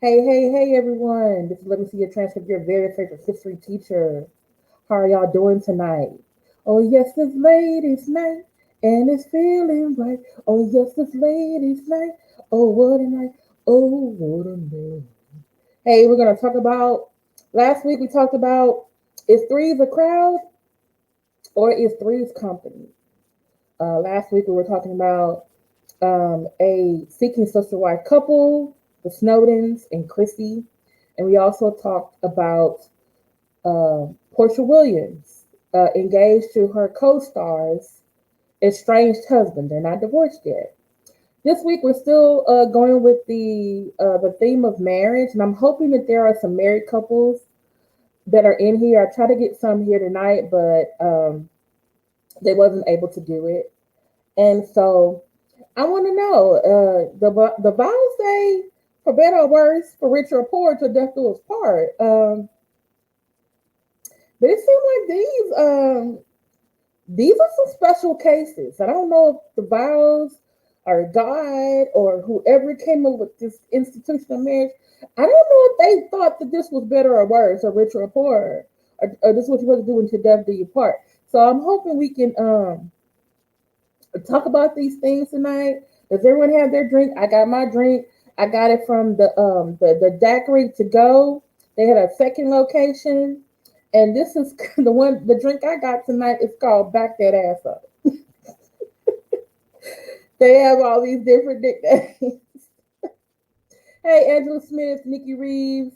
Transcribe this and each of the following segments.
Hey, everyone. This is Let Me See Your Transcript, your very favorite history teacher. How are y'all doing tonight? Oh, yes, it's ladies' night, and it's feeling right. Oh, yes, it's ladies' night. Oh, what a night. Oh, what a night. Hey, we're going to talk about, last week we talked about, is threes a crowd or is threes company? Last week we were talking about a seeking sister wife couple, the Snowdens and Chrissy. And we also talked about Portia Williams, engaged to her co star's estranged husband. They're not divorced yet. This week we're still going with the theme of marriage, and I'm hoping that there are some married couples that are in here. I try to get some here tonight, but they wasn't able to do it. And so I want to know the Bible say, for better or worse, for richer or poor, to death do us part. But it seems like these are some special cases. I don't know if the vows or God or whoever came up with this institution of marriage. I don't know if they thought that this was better or worse, or richer or poorer, or this is what you're supposed to do until death do you part. So I'm hoping we can talk about these things tonight. Does everyone have their drink? I got my drink. I got it from the daiquiri to go. They had a second location, and this is the drink I got tonight is called Back That Ass Up. They have all these different nicknames. Hey, Angela Smith, Nikki Reeves,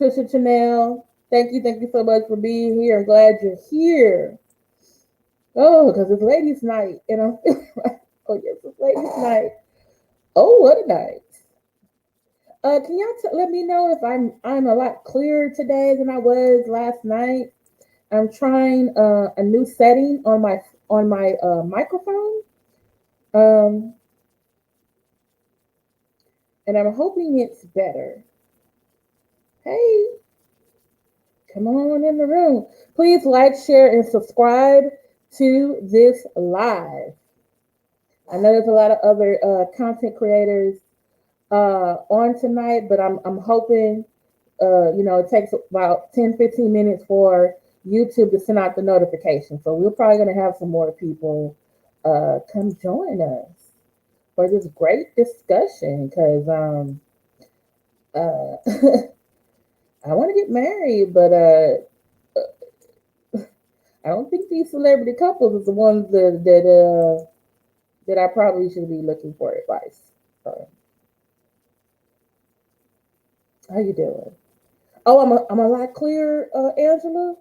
Trisha Chanel. Thank you so much for being here. I'm glad you're here. Oh, because it's ladies' night, and I'm feeling like, oh yes, it's ladies' night. Oh, what a night! Can y'all let me know if I'm a lot clearer today than I was last night? I'm trying a new setting on my microphone, um, and I'm hoping it's better. Hey, come on in the room. Please like, share, and subscribe to this live. I know there's a lot of other content creators on tonight, but I'm hoping it takes about 10-15 minutes for YouTube to send out the notification. So we're probably going to have some more people come join us for this great discussion because uh, I want to get married, but I don't think these celebrity couples is the ones that I probably should be looking for advice. How you doing? Oh, I'm a lot clearer, Angela.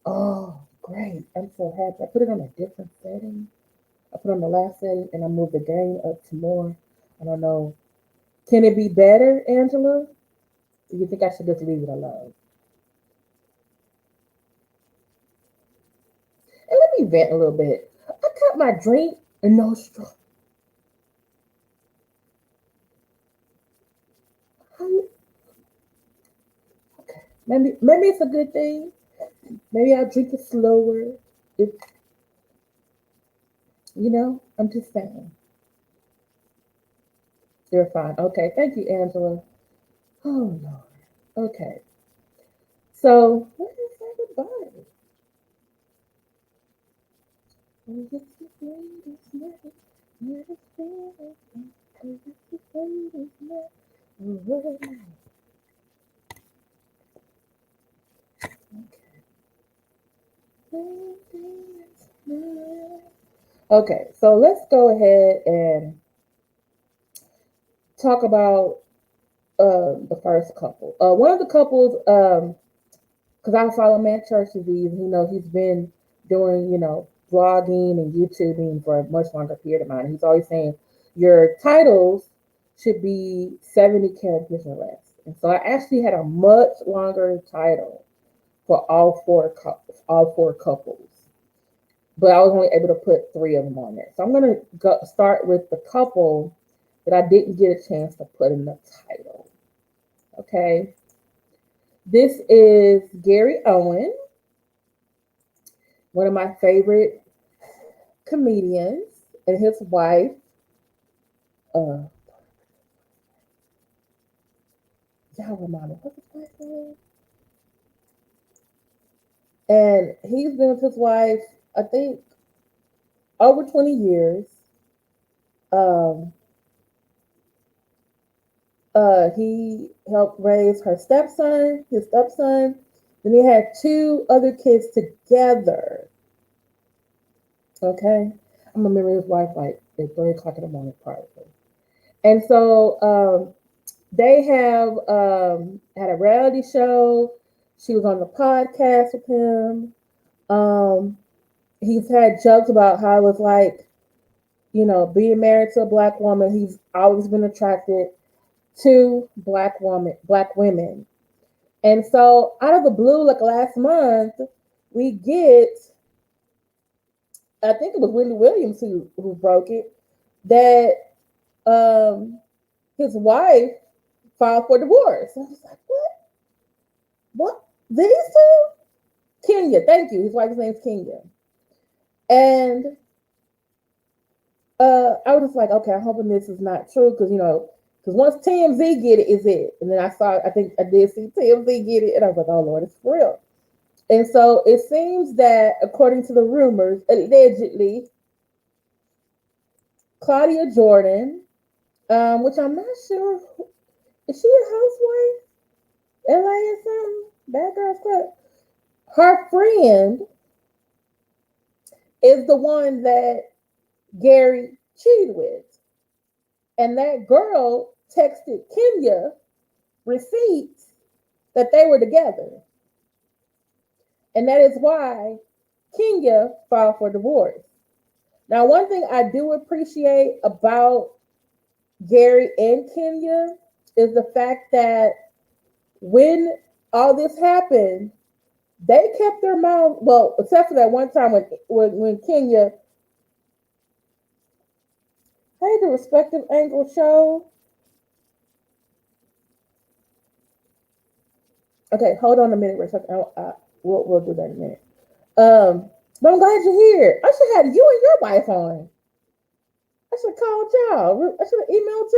Oh, great! I'm so happy. I put it on a different setting. I put on the last setting and I moved the gain up to more. I don't know. Can it be better, Angela? Do you think I should just leave it alone? And let me vent a little bit. I got my drink and no straw. Okay. Maybe it's a good thing. Maybe I'll drink it slower. If I'm just saying. You're fine. Okay. Thank you, Angela. Oh Lord. Okay. So what is everybody? Oh, yes, it's ladies' night. Let us feel it. Oh, yes, it's ladies' night. Oh, what a night. Okay, so let's go ahead and talk about the first couple. One of the couples, because I follow Matt Church Disease, he's been doing, blogging and YouTubing for a much longer period of time. He's always saying your titles should be 70 characters or less. And so I actually had a much longer title for all four couples. But I was only able to put three of them on there. So I'm gonna start with the couple that I didn't get a chance to put in the title. Okay. This is Gary Owen, one of my favorite comedians, and his wife, uh, y'all remind me, what's his wife's name? And he's been with his wife, I think, over 20 years. Um, he helped raise her stepson, his stepson. Then he had two other kids together. Okay, I'm gonna marry his wife like at 3 o'clock in the morning, probably. And so they have had a reality show. She was on the podcast with him. Um, he's had jokes about how it was like, being married to a black woman. He's always been attracted to black women. And so out of the blue, like last month, we get, I think it was Wendy Williams who broke it, that um, his wife filed for divorce. I was like, what? What? These two? Kenya, thank you. His wife's name's Kenya. And I was just like, okay, I'm hoping this is not true because once TMZ get it, is it? And then I think I did see TMZ get it, and I was like, oh Lord, it's for real. And so it seems that, according to the rumors, allegedly, Claudia Jordan, which I'm not sure, is she a housewife? LA or something? Bad Girls Club. Her friend is the one that Gary cheated with. And that girl texted Kenya receipts that they were together. And that is why Kenya filed for divorce. Now, one thing I do appreciate about Gary and Kenya is the fact that when all this happened, they kept their mouth, well, except for that one time when Kenya, hey, the respective angle show. Okay, hold on a minute, we'll do that in a minute. But I'm glad you're here. I should have you and your wife on. I should have called y'all. I should have emailed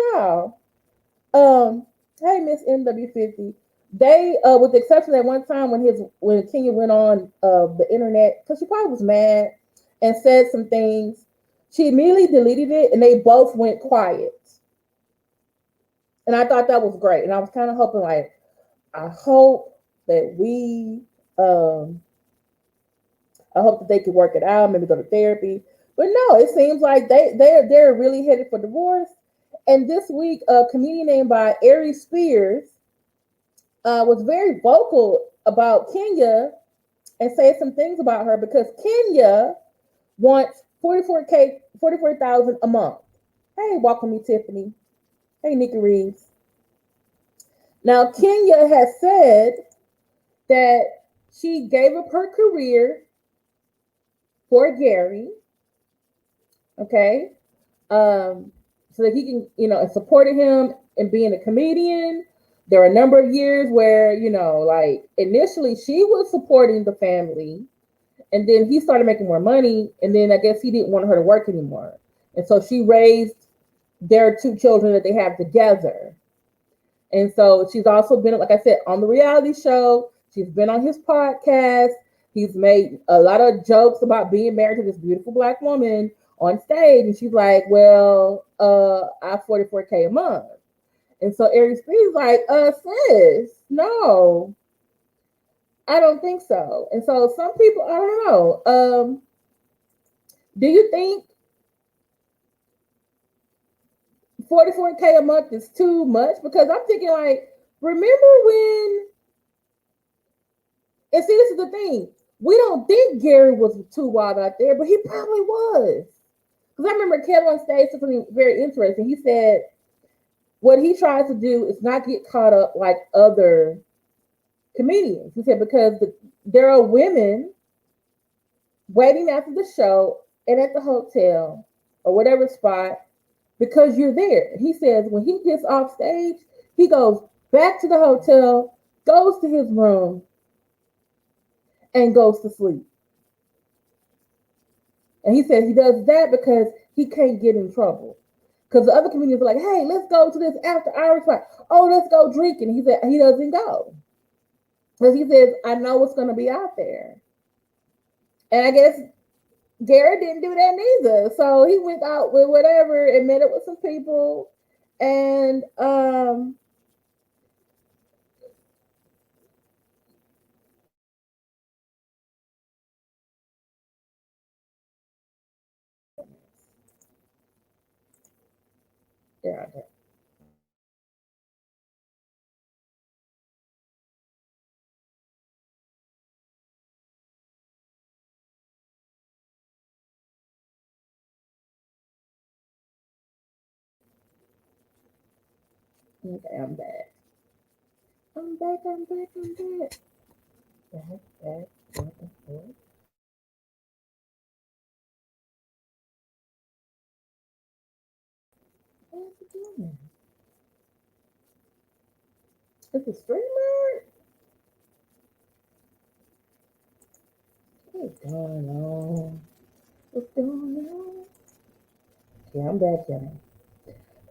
y'all. Hey, Miss MW50. They, with the exception that one time when Kenya went on the internet, because she probably was mad and said some things, she immediately deleted it, and they both went quiet. And I thought that was great. And I was kind of hoping, like, I hope that I hope that they could work it out, maybe go to therapy. But no, it seems like they're really headed for divorce. And this week, a comedian named by Ari Spears was very vocal about Kenya and said some things about her because Kenya wants $44,000 a month. Hey, welcome me, Tiffany. Hey, Nikki Reeves. Now, Kenya has said that she gave up her career for Gary, okay, so that he can, and supported him in being a comedian. There are a number of years where, like initially she was supporting the family, and then he started making more money, and then I guess he didn't want her to work anymore. And so she raised their two children that they have together. And so she's also been, like I said, on the reality show. She's been on his podcast. He's made a lot of jokes about being married to this beautiful black woman on stage. And she's like, well, I have $44K a month. And so Ari Spears like, sis, no, I don't think so. And so some people, I don't know. Do you think $44K a month is too much? Because I'm thinking, like, remember when, and see, this is the thing. We don't think Gary was too wild out there, but he probably was. Because I remember Kevin on stage said something very interesting. He said, what he tries to do is not get caught up like other comedians. He said, because there are women waiting after the show and at the hotel or whatever spot because you're there. He says when he gets off stage, he goes back to the hotel, goes to his room, and goes to sleep. And he says he does that because he can't get in trouble. Because the other comedians were like, hey, let's go to this after hours fight. Oh, let's go drinking. He said he doesn't go. Because he says, I know what's going to be out there. And I guess Garrett didn't do that neither. So he went out with whatever and met up with some people. And yeah, okay, I'm back. I'm back, I'm back, I'm back. Back, back, back and forth. What's it doing? It's a streamer? What's going on? What's going on? Yeah, I'm back, y'all.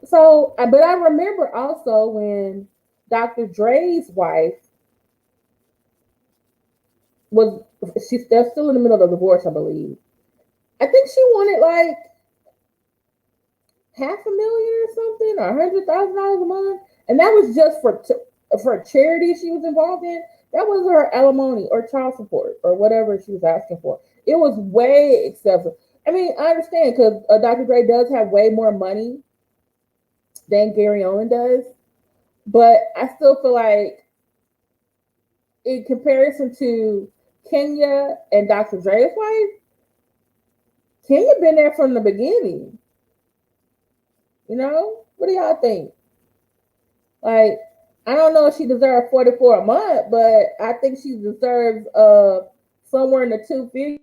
So, but I remember also when Dr. Dre's wife was, they're still in the middle of the divorce, I believe. I think she wanted like $500,000 or something, or $100,000 a month, and that was just for a charity she was involved in. That was her alimony or child support or whatever she was asking for. It was way excessive. I mean, I understand because Dr. Dre does have way more money than Gary Owen does, but I still feel like in comparison to Kenya and Dr. Dre's wife, Kenya been there from the beginning. You know, what do y'all think? Like, I don't know if she deserves 44 a month, but I think she deserves somewhere in the 250.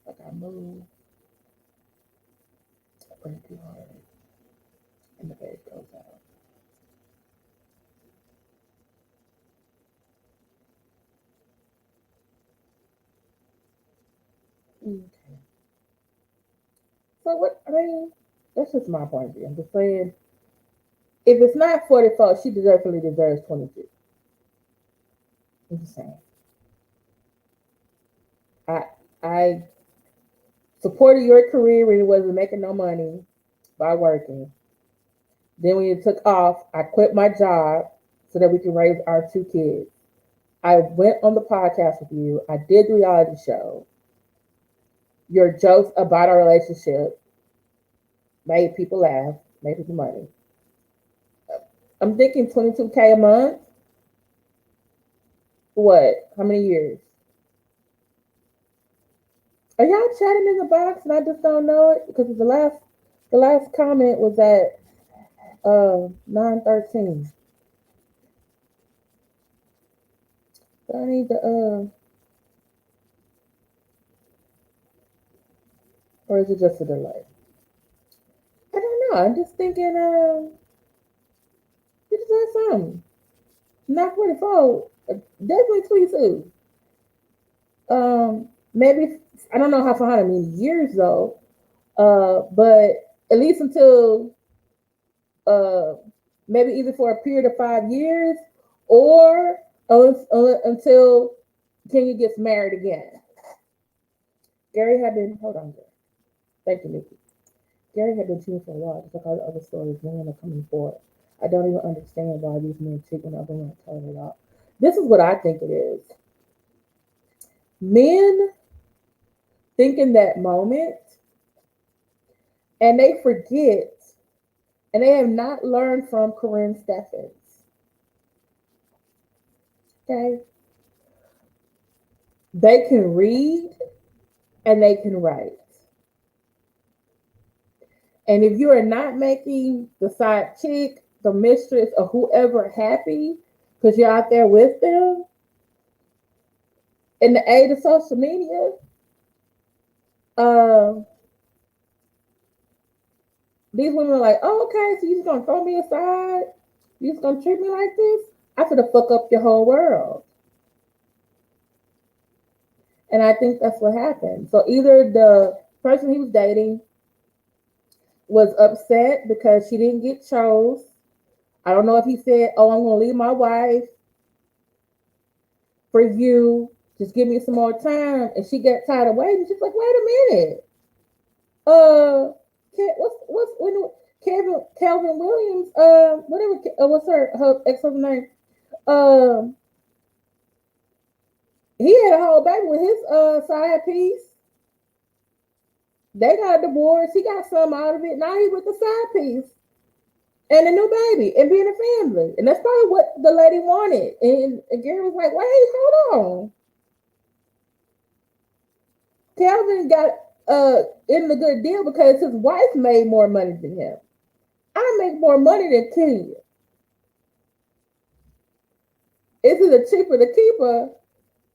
Like I move, I bring too hard, and the base goes out. Okay. So what? I mean, that's just my point of view. I'm just saying, if it's not 44, she definitely deserves 22. I'm just saying. I I supported your career when you wasn't making no money by working. Then when you took off, I quit my job so that we can raise our two kids. I went on the podcast with you. I did the reality show. Your jokes about our relationship made people laugh, made people money. I'm thinking 22K a month. What? How many years? Are y'all chatting in the box and I just don't know it? Because the last comment was at 9:13. So I need to or is it just a delay? I don't know. I'm just thinking you deserve something. Not 44. Definitely 22. Maybe I don't know how many years though. But at least until uh maybe either for a period of 5 years or until Kenya gets married again. Gary had been hold on, Gary. Thank you, Nikki. Gary had been cheating for a while, just like all the other stories women are coming forward. I don't even understand why these men cheat when other women tell it out. This is what I think it is. Men think in that moment and they forget and they have not learned from Corinne Steffens. Okay? They can read and they can write. And if you are not making the side chick, the mistress, or whoever happy because you're out there with them, in the age of social media, uh, these women are like, oh, okay, so you just gonna throw me aside? You just gonna treat me like this? I could have fucked up your whole world. And I think that's what happened. So either the person he was dating was upset because she didn't get chose. I don't know if he said, "Oh, I'm going to leave my wife for you. Just give me some more time." And she got tired of waiting. She's like, "Wait a minute. Uh, what's when Calvin Williams? Whatever. What's her ex-husband name? Um, he had a whole baby with his side piece. They got a divorce. He got some out of it. Now he's with the side piece and a new baby and being a family. And that's probably what the lady wanted. And Gary was like, "Wait, hold on. Calvin got in the good deal because his wife made more money than him. I make more money than Kenya. Is it cheaper to keep her,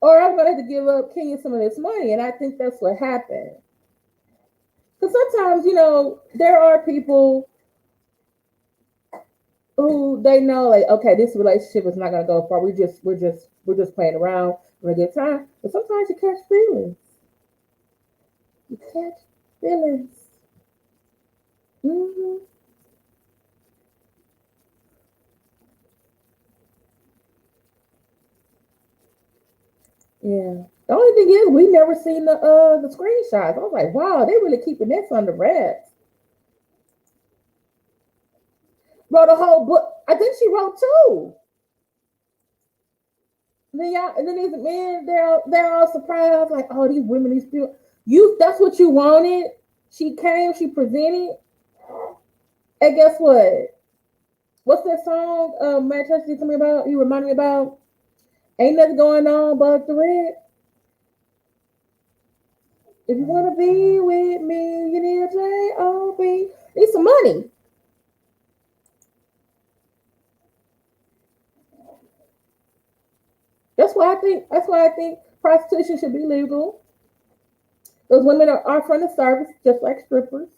or I'm gonna have to give up Kenya some of this money?" And I think that's what happened. Because sometimes, there are people who they know, like, okay, this relationship is not gonna go far. We're just playing around for a good time. But sometimes you catch feelings. You catch feelings. Mm-hmm. Yeah. The only thing is, we never seen the screenshots. I was like, wow, they really keeping this under wraps. Wrote a whole book. I think she wrote two. And then these men, they're all surprised, like, oh, these women, these people, that's what you wanted. She came, she presented, and guess what? What's that song? Matt Touch did something about. You remind me about. Ain't nothing going on but the red. If you wanna be with me, you need a J-O-B. Need some money. That's why I think prostitution should be legal. Those women are offering a service just like strippers.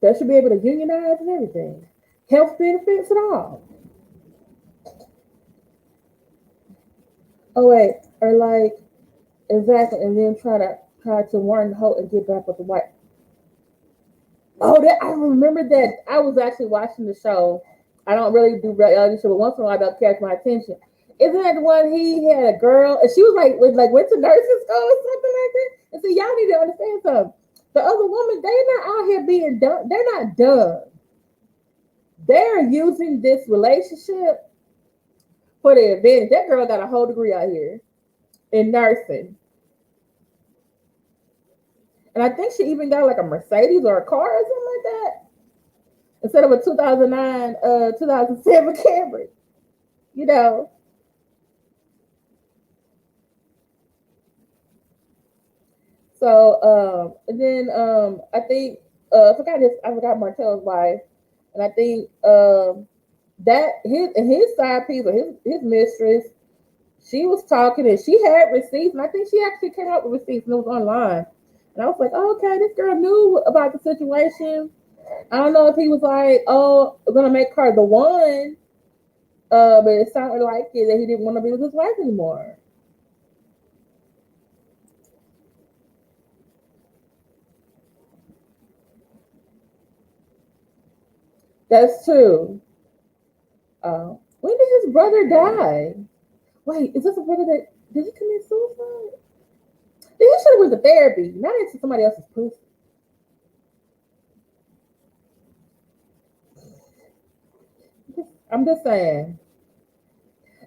They should be able to unionize and everything. Health benefits and all. Oh wait, or like exactly, and then try to warn the hoe and get back with the wife. Oh, that I remember that. I was actually watching the show. I don't really do reality show, but once in a while they'll catch my attention. Isn't that the one he had a girl and she was went to nursing school or something like that? And so y'all need to understand something. The other woman, they're not out here being dumb. They're not dumb. They're using this relationship for the advantage. That girl got a whole degree out here in nursing. And I think she even got like a Mercedes or a car or something like that. Instead of a 2009, 2007 Camry. You know. So and then I forgot Martell's wife. And I think that his side piece or his mistress, she was talking and she had receipts, and I think she actually came up with receipts and it was online. And I was like, oh, okay, this girl knew about the situation. I don't know if he was like, oh, we're gonna make her the one, but it sounded like it that he didn't want to be with his wife anymore. That's true. When did his brother die? Wait, is this a brother that did he commit suicide? Then he should have went to therapy, not into somebody else's pussy. I'm just saying.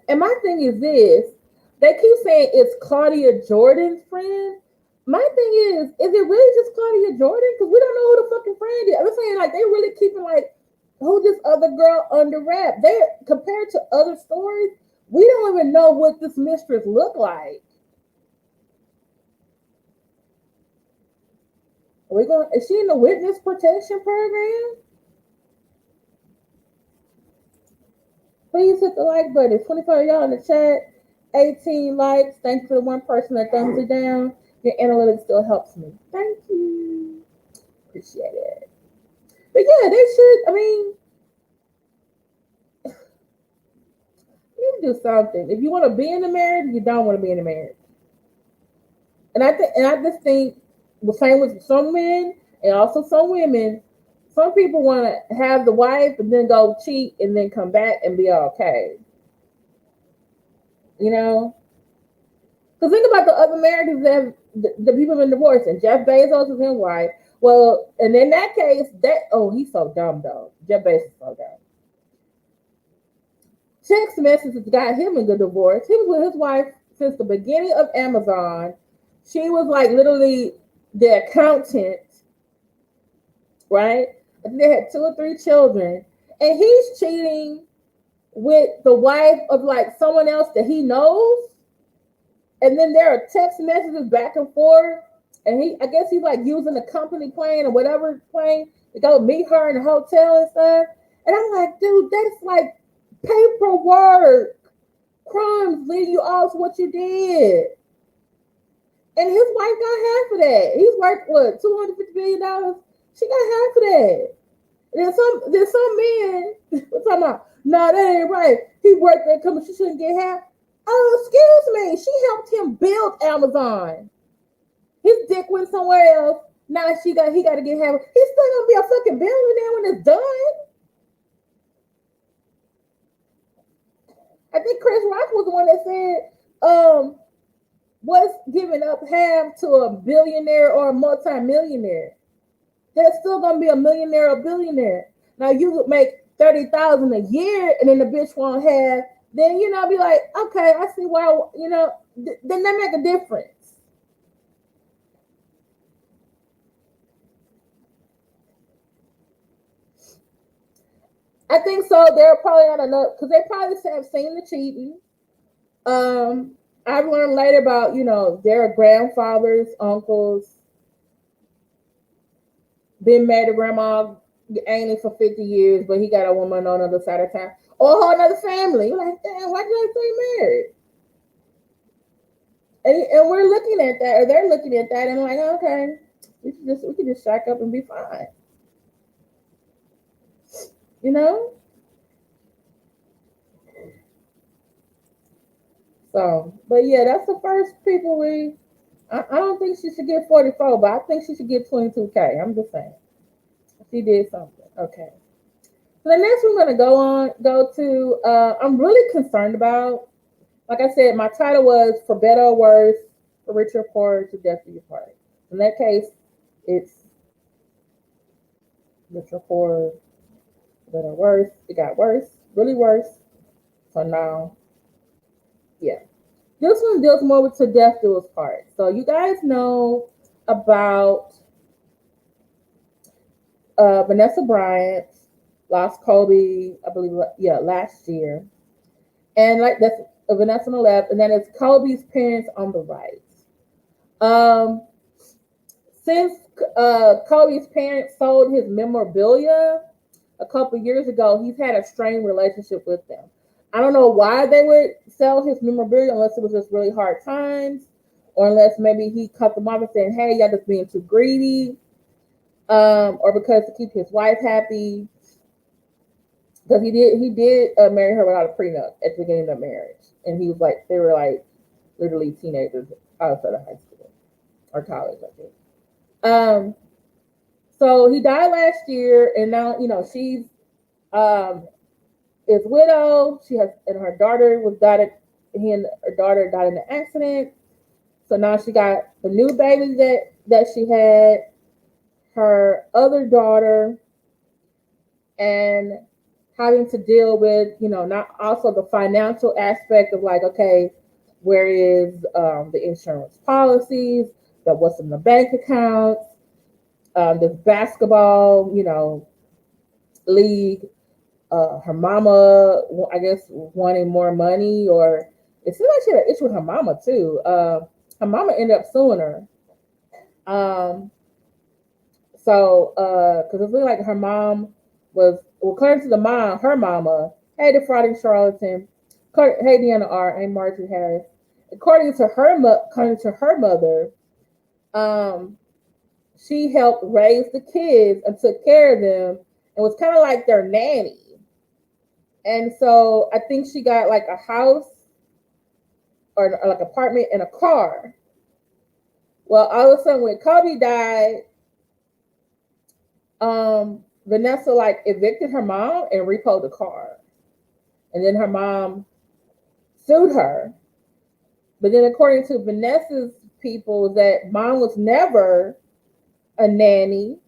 And my thing is this: they keep saying it's Claudia Jordan's friend. My thing is it really just Claudia Jordan? Because we don't know who the fucking friend is. I'm saying like they really keeping like who this other girl under wrap. They compared to other stories, we don't even know what this mistress looked like. Are we going? Is she in the witness protection program? Please hit the like button. It's 25 of y'all in the chat. 18 likes. Thank you for the one person that thumbs it down. Your analytics still helps me. Thank you. Appreciate it. But yeah, they should. I mean, need to do something. If you want to be in a marriage, you don't want to be in a marriage. And I just think the same with some men and also some women. Some people want to have the wife and then go cheat and then come back and be okay. You know, because think about the other marriages that the people have been divorced, and Jeff Bezos is his wife. Well, and in that case, he's so dumb though. Jeff Bezos is so dumb. Text messages got him in the divorce. He was with his wife since the beginning of Amazon. She was like literally the accountant, right? I think they had 2 or 3 children, and he's cheating with the wife of like someone else that he knows. And then there are text messages back and forth. And I guess he's like using a company plane or whatever plane to go meet her in the hotel and stuff. And I'm like, dude, that's like paperwork, crimes leading you off to what you did. And his wife got half of that. He's worth what, $250 billion? She got half of that. And then some men, we're talking about, no, that ain't right. He worked that company, she shouldn't get half. Oh, excuse me. She helped him build Amazon. His dick went somewhere else. Now he got to get half. He's still gonna be a fucking billionaire when it's done. I think Chris Rock was the one that said, what's giving up half to a billionaire or a multi-millionaire? There's still gonna be a millionaire or a billionaire. Now you would make $30,000 a year, and then the bitch won't have. Then be like, okay, I see why. Then that make a difference. I think so. They're probably on enough because they probably have seen the cheating. I've learned later about their grandfathers, uncles, been married to grandma ain't for 50 years, but he got a woman on the other side of town. Or a whole other family. You're like, damn, why did I stay married? And we're looking at that, or they're looking at that, and like, okay, we could just shack up and be fine. So, but yeah, that's the first people I don't think she should get 44, but I think she should get 22K. I'm just saying. She did something. Okay. So the next we're gonna go to I'm really concerned about. Like I said, my title was For Better or Worse, For Richer or Poorer, To Death Do You Part. In that case, it's richer or poorer, better or worse. It got worse, really worse. So now, yeah. This one deals more with To Death Do Us Part. So you guys know about Vanessa Bryant lost Kobe, I believe, last year. And like that's Vanessa on the left, and then it's Kobe's parents on the right. Since Kobe's parents sold his memorabilia a couple years ago, he's had a strained relationship with them. I don't know why they would sell his memorabilia unless it was just really hard times, or unless maybe he cut them off and said, "Hey, y'all just being too greedy," or because to keep his wife happy. Because he did marry her without a prenup at the beginning of marriage, and he was like, they were like literally teenagers outside of high school or college, I think. So he died last year, and now she's is widow. She has, and her daughter was died. He and her daughter died in an accident. So now she got the new baby that she had, her other daughter, and having to deal with, not also the financial aspect of like, okay, where is the insurance policies, what's in the bank accounts, this basketball, league. Her mama, I guess, wanting more money, or it seems like she had an issue with her mama too. Her mama ended up suing her. So, because it looked like her mom was, according to the mom, her mama, hey, defrauding charlatan, hey, Deanna R, hey, Marjorie Harris. According to her mother, she helped raise the kids and took care of them and was kind of like their nanny. And so I think she got like a house or like apartment and a car. Well, all of a sudden when Kobe died, Vanessa like evicted her mom and repoed the car. And then her mom sued her. But then according to Vanessa's people, that mom was never a nanny.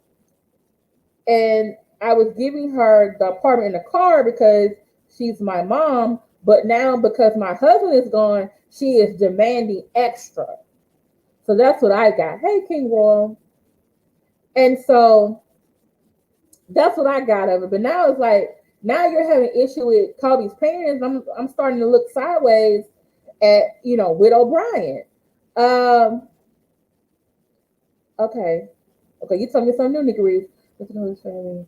And I was giving her the apartment and the car because she's my mom. But now because my husband is gone, she is demanding extra. So that's what I got. Hey, King Royal. And so that's what I got of it. But now it's like, now you're having an issue with Kobe's parents. I'm starting to look sideways at, Widow Bryant. Okay. Okay, you told me something new, Nikki Reeves. Look at his family.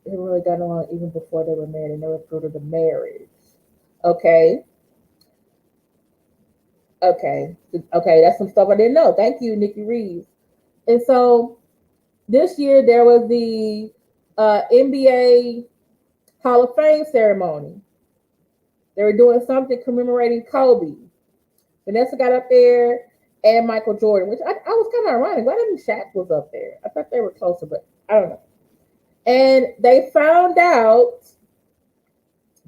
They really got along even before they were married and never through to the marriage. Okay. Okay. Okay, that's some stuff I didn't know. Thank you, Nikki Reeves. And so this year there was the NBA Hall of Fame ceremony. They were doing something commemorating Kobe. Vanessa got up there and Michael Jordan, which I was kind of ironic. Why didn't Shaq was up there? I thought they were closer, but I don't know. And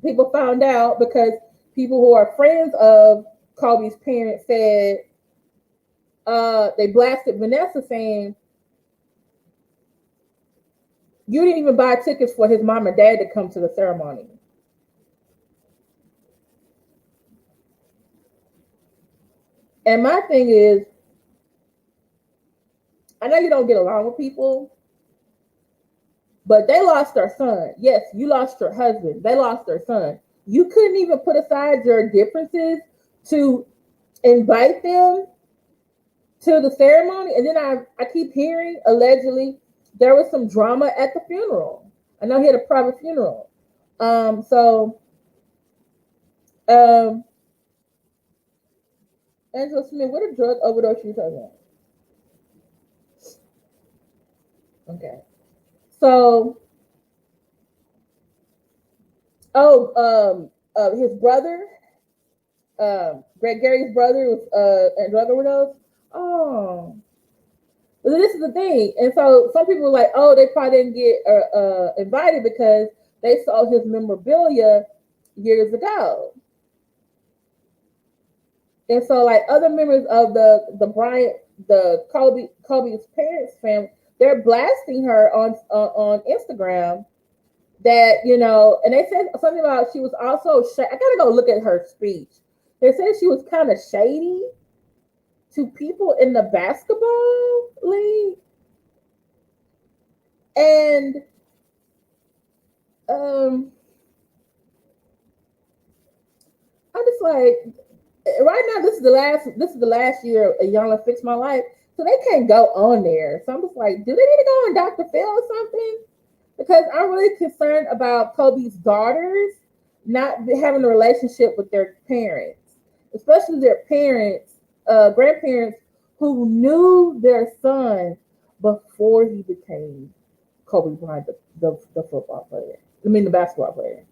people found out because people who are friends of Kobe's parents said they blasted Vanessa saying, you didn't even buy tickets for his mom and dad to come to the ceremony. And my thing is, I know you don't get along with people, but they lost their son. Yes, you lost your husband. They lost their son. You couldn't even put aside your differences to invite them to the ceremony. And then I keep hearing, allegedly, there was some drama at the funeral. I know he had a private funeral. So Angela Smith, what a drug overdose you talking about? Okay. So, his brother, Greg Gary's brother was a drug overdose. Oh, but this is the thing, and so some people were like, "Oh, they probably didn't get invited because they saw his memorabilia years ago." And so, like other members of the Bryant, Kobe's parents' family, they're blasting her on Instagram that and they said something about she was also I gotta go look at her speech. They said she was kind of shady to people in the basketball league, and I'm just like, right now this is the last year of Young and Fix My Life, so they can't go on there. So I'm just like, do they need to go on Dr. Phil or something? Because I'm really concerned about Kobe's daughters not having a relationship with their parents, especially their parents, grandparents who knew their son before he became Kobe Bryant, the football player. I mean, the basketball player.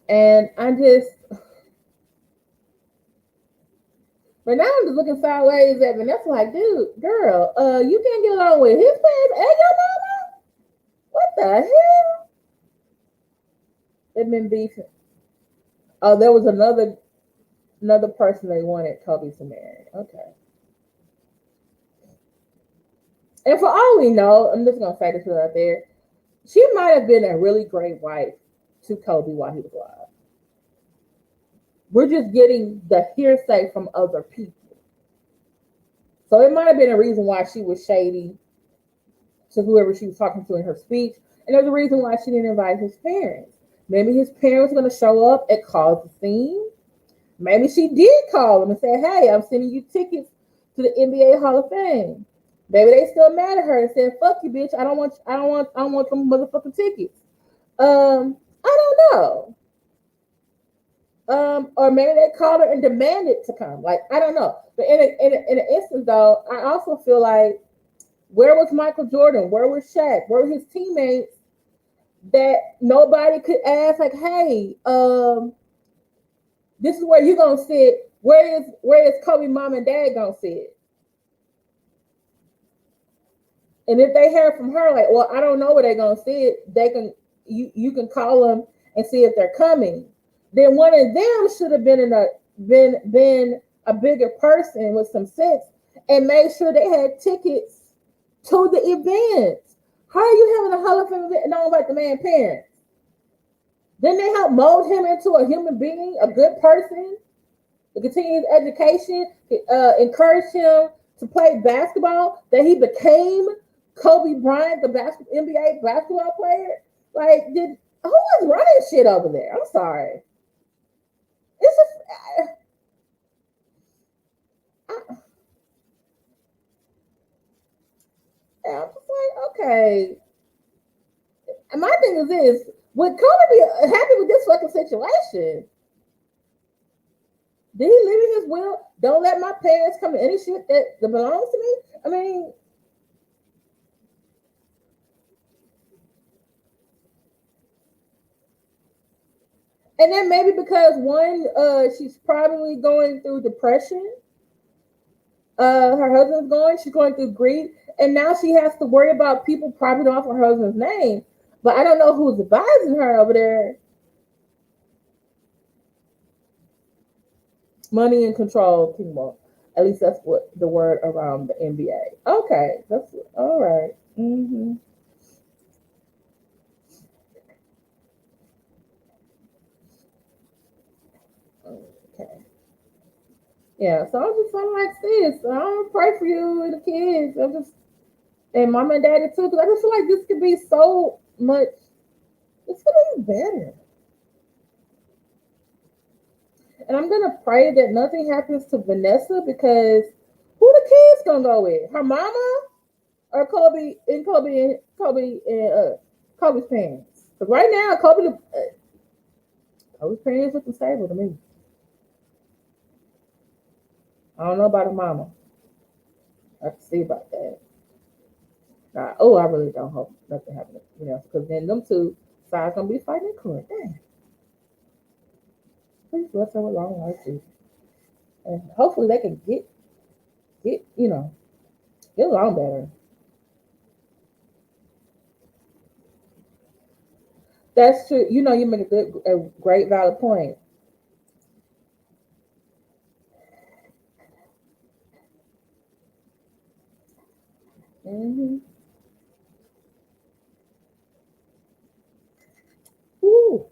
And but now I'm just looking sideways at Vanessa like, dude, girl, you can't get along with his parents and your mama? What the hell? They've been beefing. Oh, there was another person they wanted Kobe to marry. Okay. And for all we know, I'm just gonna say this right there, she might have been a really great wife to Kobe while he was alive. We're just getting the hearsay from other people. So it might have been a reason why she was shady to whoever she was talking to in her speech. And there's a reason why she didn't invite his parents. Maybe his parents were going to show up and cause the scene. Maybe she did call them and say, hey, I'm sending you tickets to the NBA Hall of Fame. Maybe they still mad at her and said, fuck you, bitch. I don't want some motherfucking tickets. I don't know. Or maybe they called her and demanded to come. Like, I don't know. But in an instance though, I also feel like Where was Michael Jordan? Where was Shaq? Where were his teammates that nobody could ask, like, hey, this is where you gonna sit. Where is Kobe mom and dad gonna sit? And if they hear from her, like, well, I don't know where they're gonna sit, they can you can call them and see if they're coming. Then one of them should have been a bigger person with some sense and made sure they had tickets to the event. How are you having a Hall of Fame event and don't invite the man parents? Then they help mold him into a human being, a good person, to continue his education, encourage him to play basketball, that he became Kobe Bryant, the NBA basketball player. Like, who was running shit over there? I'm sorry. It's just, I'm just like, okay. And my thing is this: would Kobe be happy with this fucking situation? Did he live in his will? Don't let my parents come to any shit that belongs to me. I mean, and then maybe because one, she's probably going through depression. Her husband's she's going through grief, and now she has to worry about people profiting off her husband's name. But I don't know who's advising her over there. Money and control, Kimora. At least that's what the word around the NBA. Okay, that's all right. Mm-hmm. Okay. Yeah, so I'm just feeling like this. I don't pray for you and the kids. I'm just and mom and daddy too, because I just feel like this could be so much. It's gonna be better. And I'm gonna pray that nothing happens to Vanessa because who the kids gonna go with? Her mama or Kobe's parents? Because right now Kobe's parents looking stable to me. I don't know about her mama. I have to see about that. I really don't hope nothing happens, because then them two sides gonna be fighting in court. Dang. Please bless her with long life too. And hopefully they can get along better. That's true. You make a great valid point. Mm-hmm. Ooh.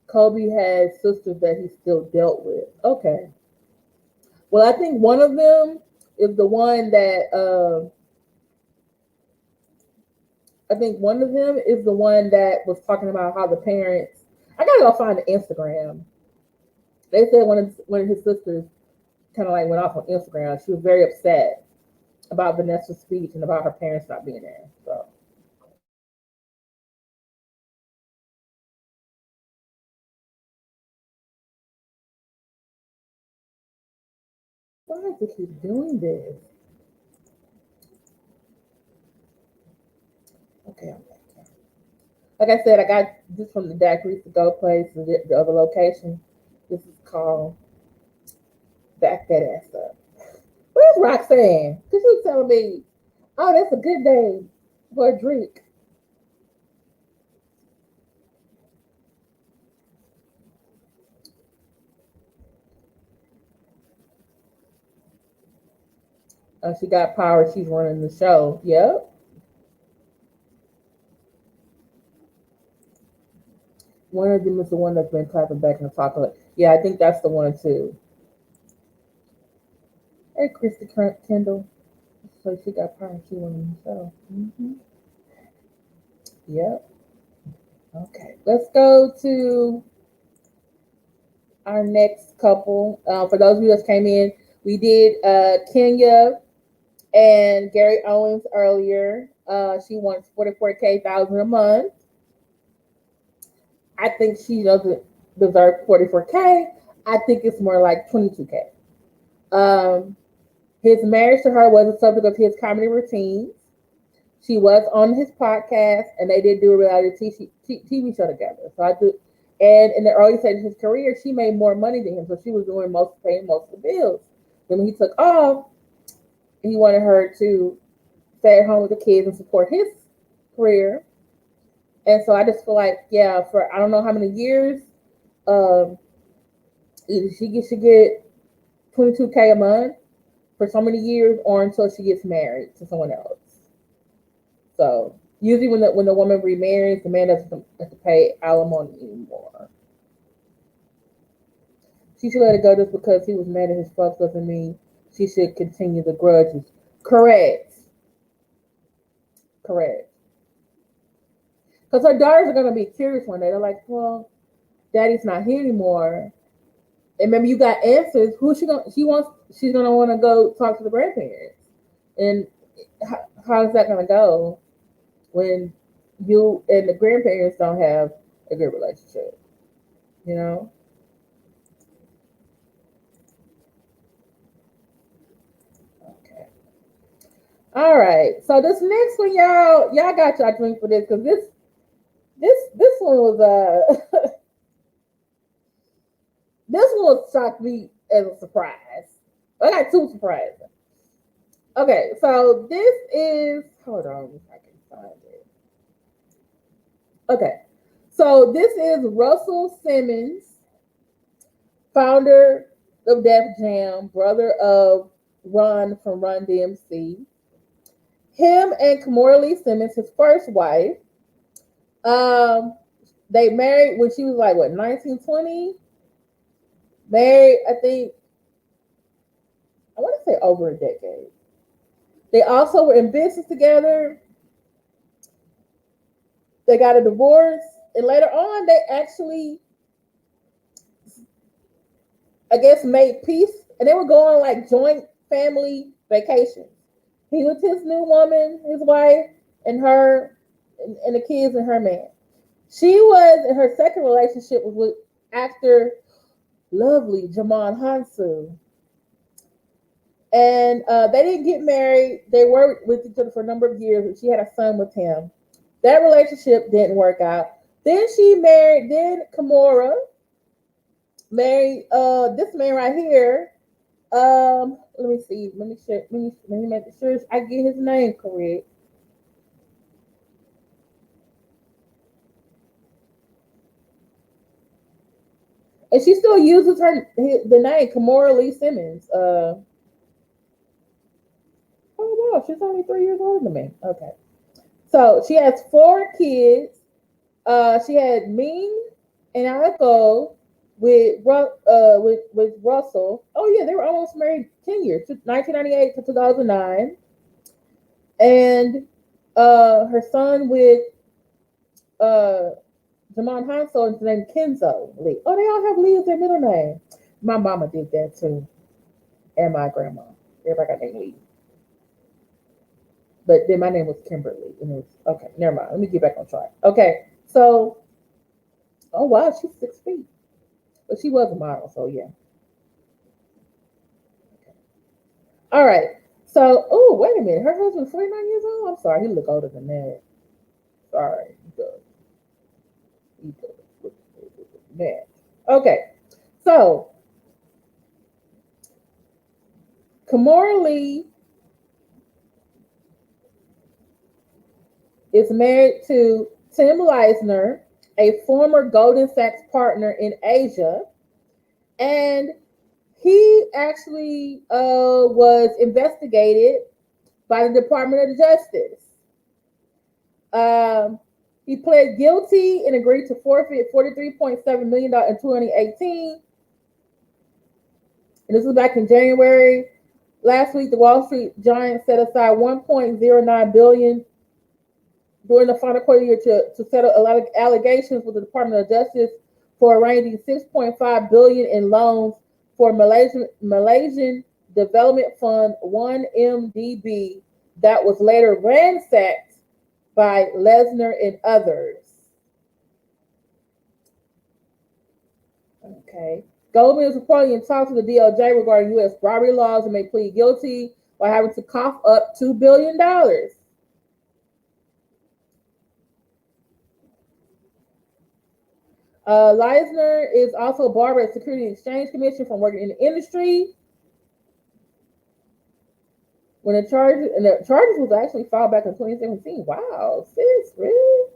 Kobe has sisters that he still dealt with. Okay. Well, I think one of them is the one that I think one of them is the one that was talking about how the parents. I gotta go find the Instagram. They said one of his sisters kind of like went off on Instagram. She was very upset about Vanessa's speech and about her parents not being there. So why does it keep doing this? Okay, I'm back. Like I said, I got this from the Daiquiris to Go place, the other location. This is called Back That Ass Up. Where's Roxanne? Because she was telling me, oh, that's a good day for a drink. She got power. She's running the show. Yep. One of them is the one that's been clapping back and talking. Yeah, I think that's the one too. Hey, Christy Kendall. So she got power. She running the show. Mm-hmm. Yep. Okay. Let's go to our next couple. For those of you that came in, we did Kenya and Gary Owens earlier. She wants 44K thousand a month. I think she doesn't deserve 44K. I think it's more like 22K. Um, his marriage to her was a subject of his comedy routines. She was on his podcast, and they did do a reality TV show together. So I do, and in the early stages of his career, she made more money than him, so she was doing paying most of the bills. Then when he took off, he wanted her to stay at home with the kids and support his career. And so I just feel like, yeah, for I don't know how many years, um, either should get 22K a month for so many years, or until she gets married to someone else. So usually when the woman remarries, the man doesn't have to pay alimony anymore. She should let it go just because he was mad at his fuck doesn't mean she should continue the grudges. Correct. Correct. Because her daughters are gonna be curious one day. They're like, well, daddy's not here anymore. And maybe you got answers. Who's she gonna she's gonna wanna go talk to the grandparents. And how's that gonna go when you and the grandparents don't have a good relationship? You know? Okay. All right. So this next one, y'all got y'all drink for this, because this one was this one shocked me as a surprise. I got two surprises. Okay, so this is, hold on if I can find it. Okay, so this is Russell Simmons, founder of Def Jam, brother of Ron from Run DMC. Him and Kimora Lee Simmons, his first wife, they married when she was like, what, 19, 20? Married, I think, I want to say over a decade. They also were in business together. They got a divorce. And later on, they actually, I guess, made peace. And they were going like joint family vacations. He with his new woman, his wife, and her, and the kids and her man. She was in her second relationship with actor lovely Jamon Hansu. And they didn't get married. They worked with each other for a number of years, and she had a son with him. That relationship didn't work out. Then she married, then Kimora married this man right here. Let me see. Let me check. Let me make sure I get his name correct. And she still uses the name Kimora Lee Simmons. Oh wow, she's only 3 years older than me. Okay. So she has 4 kids. She had Ming and Alco with Russell. Oh yeah, they were almost married 10 years, 1998 to 2009. And her son with uh Jamon Hanso is named Kenzo Lee. Oh, they all have Lee as their middle name. My mama did that too, and my grandma. Everybody got named Lee. But then my name was Kimberly. And it was, okay, never mind. Let me get back on track. Okay, so, oh wow, she's 6 feet. But she was a model, so yeah. Okay. All right. So, oh, wait a minute. Her husband's 49 years old? I'm sorry, he look older than that. Sorry, he does. He does. That. Okay. So, Kimora Lee is married to Tim Leisner, a former Goldman Sachs partner in Asia, and he actually was investigated by the Department of Justice. He pled guilty and agreed to forfeit $43.7 million in 2018. And this was back in January. Last week, the Wall Street giant set aside $1.09 billion during the final quarter year to settle a lot of allegations with the Department of Justice for arranging $6.5 billion in loans for Malaysian Development Fund 1MDB that was later ransacked by Lesnar and others. Okay. Goldman is reportedly in talks with the DOJ regarding U.S. bribery laws and may plead guilty while having to cough up $2 billion. Leisner is also barred by the Security and Exchange Commission from working in the industry. When the charges was actually filed back in 2017. Wow, sis, really?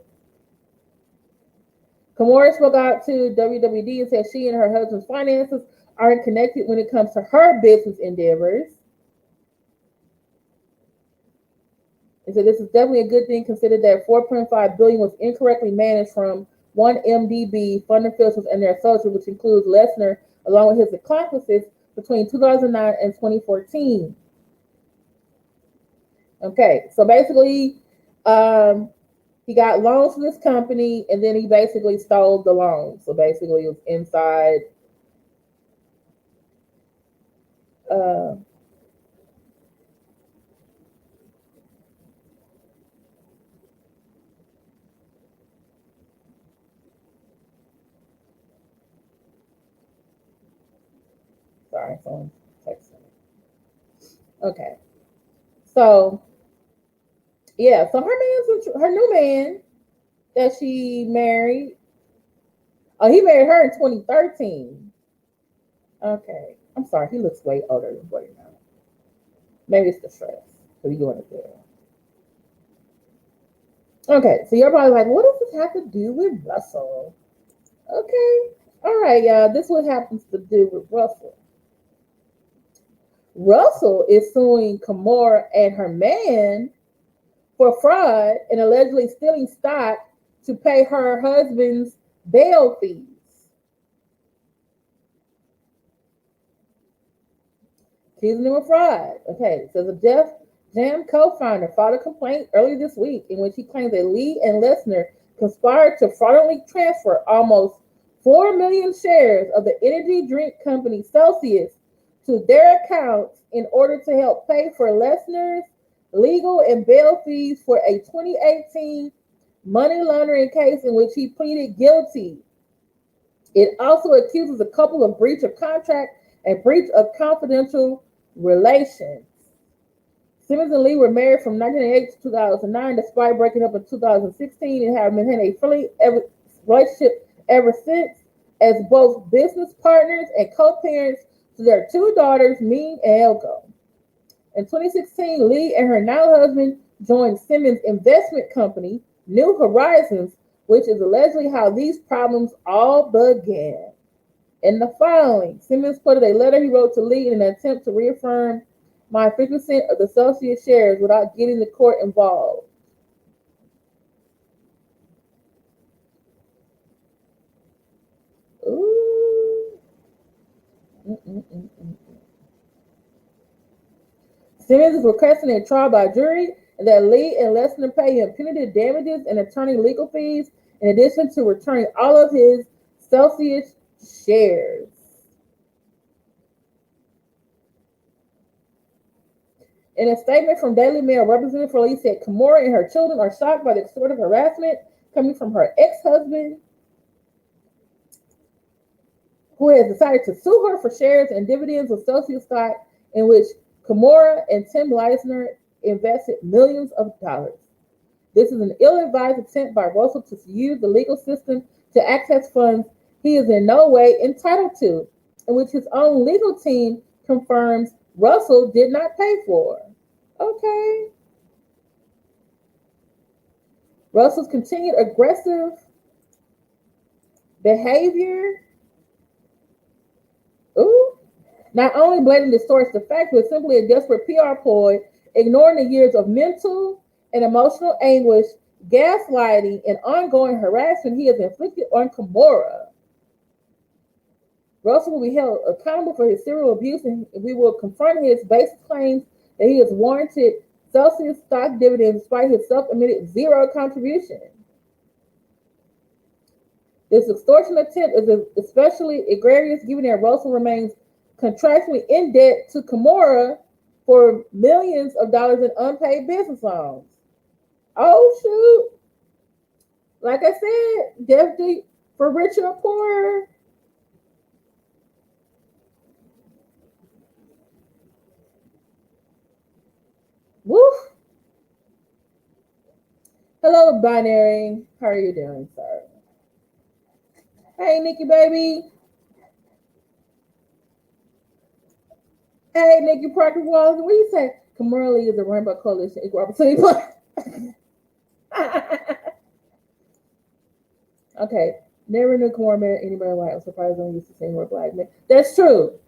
Kimora spoke out to WWD and said she and her husband's finances aren't connected when it comes to her business endeavors. And so this is definitely a good thing, considered that $4.5 billion was incorrectly managed from one MDB fund officials and their associates, which includes Lesnar, along with his accomplices, between 2009 and 2014. Okay, so basically, he got loans from this company, and then he basically stole the loans. So basically, it was inside. Sorry, someone's texting me. Okay, so yeah, so her new man that she married. Oh, he married her in 2013. Okay, I'm sorry, he looks way older than 49. Maybe it's the stress. So you going to jail. Okay, so you're probably like, what does this have to do with Russell? Okay, all right, y'all. This is what happens to do with Russell. Russell is suing Kimora and her man for fraud and allegedly stealing stock to pay her husband's bail fees. Accusing him of fraud. Okay, so the Jeff Jam co-founder filed a complaint earlier this week in which he claims that Lee and Lesnar conspired to fraudulently transfer almost 4 million shares of the energy drink company Celsius to their accounts in order to help pay for Lesnar's legal and bail fees for a 2018 money laundering case in which he pleaded guilty. It also accuses a couple of breach of contract and breach of confidential relations. Simmons and Lee were married from 1998 to 2009, despite breaking up in 2016 and have maintained a friendly relationship ever since as both business partners and co-parents to their two daughters, Ming and Elko. In 2016, Lee and her now husband joined Simmons' investment company, New Horizons, which is allegedly how these problems all began. In the following, Simmons quoted a letter he wrote to Lee in an attempt to reaffirm my 50% of the Celsius shares without getting the court involved. Ooh. Simmons is requesting a trial by jury and that Lee and Lesnar pay him punitive damages and attorney legal fees, in addition to returning all of his Celsius shares. In a statement from Daily Mail, Representative for Lee said Kimora and her children are shocked by the extortive harassment coming from her ex-husband, who has decided to sue her for shares and dividends of Celsius stock in which Kimora and Tim Leisner invested millions of dollars. This is an ill-advised attempt by Russell to use the legal system to access funds he is in no way entitled to, in which his own legal team confirms Russell did not pay for. Okay. Russell's continued aggressive behavior. Ooh. Not only blatantly distorts the facts, but simply a desperate PR ploy, ignoring the years of mental and emotional anguish, gaslighting, and ongoing harassment he has inflicted on Kimora. Russell will be held accountable for his serial abuse, and we will confront his baseless claims that he has warranted Celsius stock dividends despite his self-admitted zero contribution. This extortion attempt is especially egregious given that Russell remains contractually in debt to Kimora for millions of dollars in unpaid business loans. Oh, shoot. Like I said, definitely for richer or poorer. Woo! Hello, Binary. How are you doing, sir? Hey, Nikki, baby. Hey, Nikki Parker Wallace. What do you say? Kimora Lee is a Rainbow Coalition Equal Opportunity. Okay. Never knew Kimora married anybody white. I'm surprised I used to seeing more black men. That's true.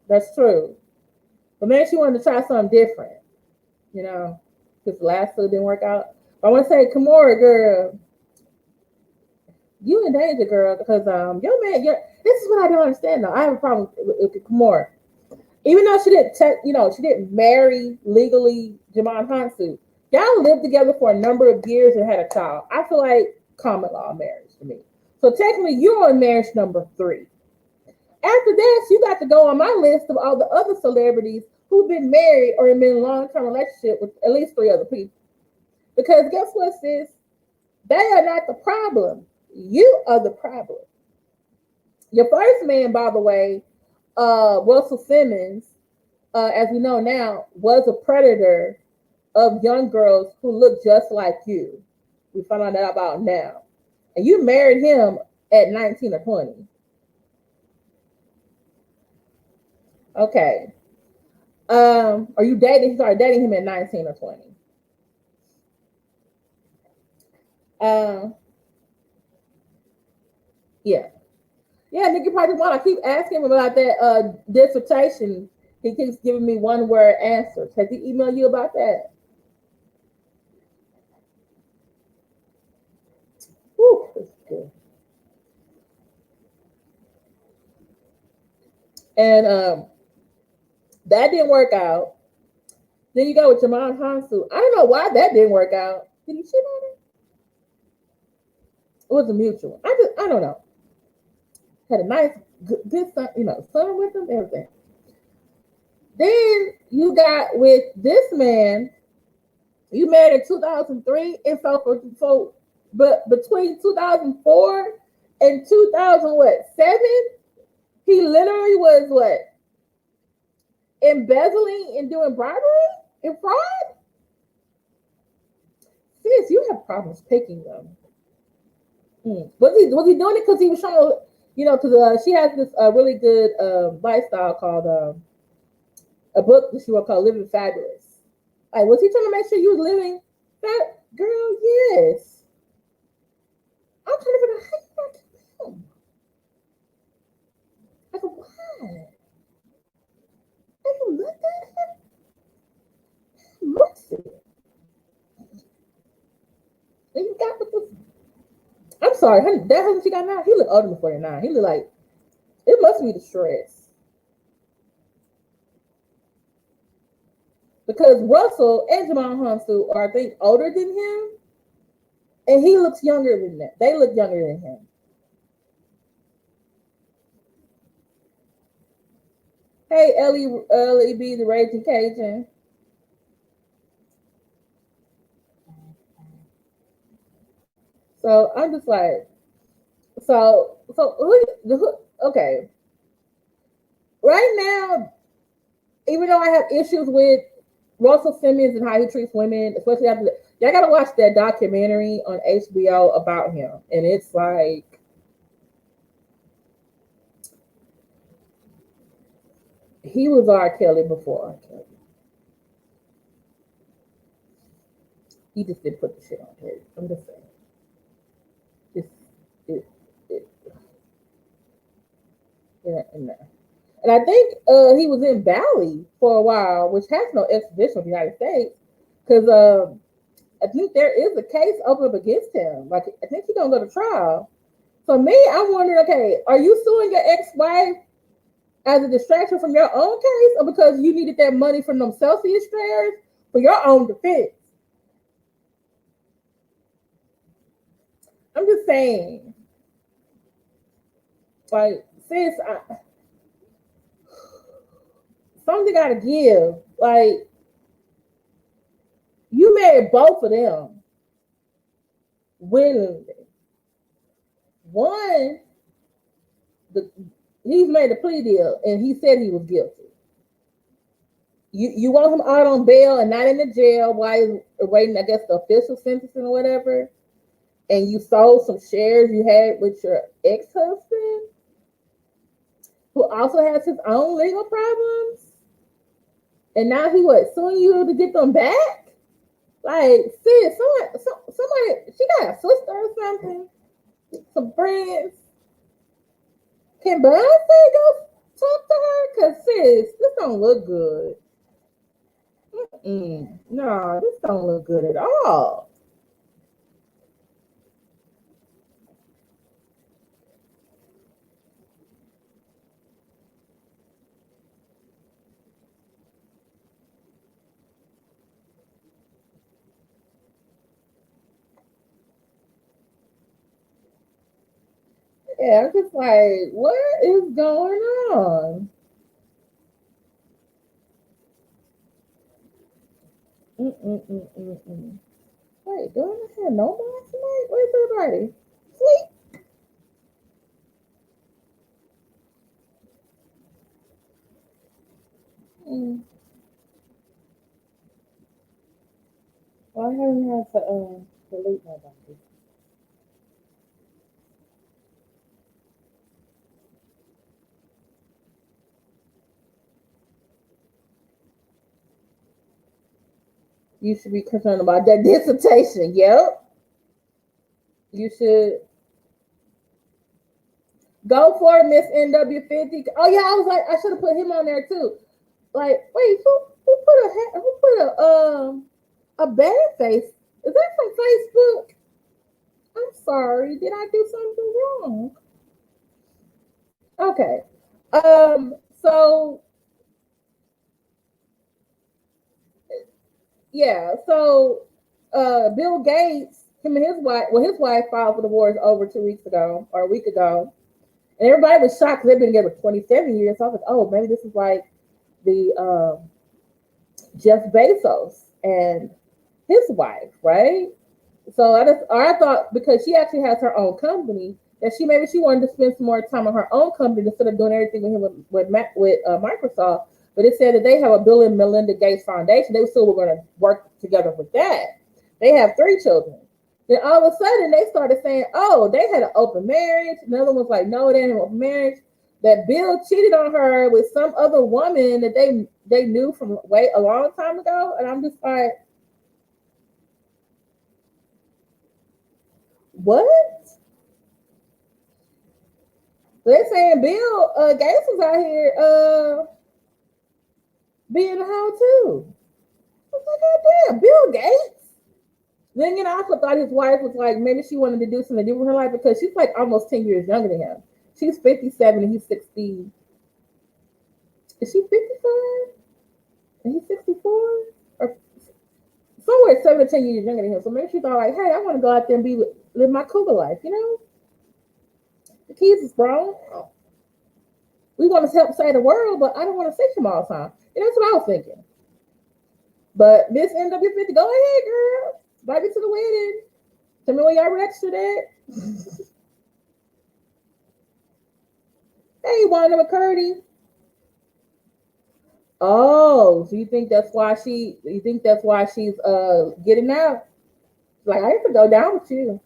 That's true. But man, she wanted to try something different, you know, because the last two didn't work out. But I want to say, Kimora, girl, you in danger, girl, because your man, this is what I don't understand though. I have a problem with Kimora. Even though she didn't, she didn't marry legally Jamon Hansu. Y'all lived together for a number of years and had a child. I feel like common law marriage to me. So technically, you're on marriage number 3. After that, you got to go on my list of all the other celebrities who've been married or been in a long-term relationship with at least 3 other people. Because guess what, sis? They are not the problem. You are the problem. Your first man, by the way, Russell Simmons, as we know now, was a predator of young girls who look just like you. We found out that about now. And you married him at 19 or 20. Okay. Or you started dating him at 19 or 20. Yeah. Yeah, Nikki Project One. I keep asking him about that dissertation. He keeps giving me one word answers. Has he emailed you about that? Whew, that's good. And that didn't work out. Then you go with Jamon Hansu. I don't know why that didn't work out. Did he cheat on her? It was a mutual. I don't know. Had a nice, good son, son with him, everything. Then you got with this man. You married in 2003, and but between 2004 and 2007, he literally was what, embezzling and doing bribery and fraud. Sis, you have problems picking them. Was he doing it because he was trying to, because she has this really good lifestyle called a book that she wrote called Living Fabulous. Like, was he trying to make sure you was living that girl? Yes. I'm trying to figure out how you got to him. Like, why? Have you looked at him? Mercy. And you got with this. I'm sorry, honey, that husband she got now, he look older than 49. He look like, it must be the stress. Because Russell and Jamon Hansu are, I think, older than him. And he looks younger than that. They look younger than him. Hey, Ellie B, the Raging Cajun. So I'm just like, okay. Right now, even though I have issues with Russell Simmons and how he treats women, especially after y'all gotta watch that documentary on HBO about him. And it's like, he was R. Kelly before R. Kelly. He just didn't put the shit on tape. I'm just saying. Just it, it, yeah, and I think he was in Bali for a while, which has no extradition with the United States, because I think there is a case open up against him. Like, I think he's gonna go to trial. So me, I'm wondering, okay, are you suing your ex-wife as a distraction from your own case, or because you needed that money from them Celsius strayers for your own defense? I'm just saying, like, sis, something gotta give. Like, you married both of them willingly. One, he's made a plea deal and he said he was guilty. You want him out on bail and not in the jail while he's awaiting, I guess, the official sentencing or whatever. And you sold some shares you had with your ex-husband, who also has his own legal problems, and now he what suing you to get them back? Like, sis, somebody, she got a sister or something, some friends. Can Beyonce go talk to her? Cause sis, this don't look good. No, this don't look good at all. Yeah, I'm just like, what is going on? Mm-mm-mm-mm-mm. Wait, do I have no more tonight? Where's everybody? Sleep. Mm. Well, I haven't had to delete nobody. You should be concerned about that dissertation. Yep. You should go for Miss NW50. Oh yeah, I was like, I should have put him on there too. Like, wait, who put a bad face? Is that from Facebook? I'm sorry. Did I do something wrong? Okay. So yeah. So Bill Gates, him and his wife filed for divorce over 2 weeks ago or a week ago, and everybody was shocked because they've been together 27 years. So I was like, oh, maybe this is like the Jeff Bezos and his wife, right? So I thought because she actually has her own company that she wanted to spend some more time on her own company instead of doing everything with him with Microsoft. But it said that they have a Bill and Melinda Gates Foundation. They still were going to work together with that. They have 3 children. Then all of a sudden they started saying, "Oh, they had an open marriage." Another one was like, "No, they had an open marriage." That Bill cheated on her with some other woman that they knew from way a long time ago, and I'm just like, what? They're saying Bill Gates was out here being a hoe too. I was like, God damn, Bill Gates. Then I also thought his wife was like maybe she wanted to do something different with her life because she's like almost 10 years younger than him. She's 57 and he's 60. Is she 55? And he's 64? Or somewhere 7 to 10 years younger than him. So maybe she thought like, hey, I want to go out there and live my cougar life, you know? The kids is grown. We want to help save the world, but I don't want to see him all the time. And that's what I was thinking. But Miss NW50, go ahead, girl. Invite me to the wedding. Tell me where y'all registered at. Hey, Wanda McCurdy. Oh, so you think that's why she's getting out? Like, I have to go down with you.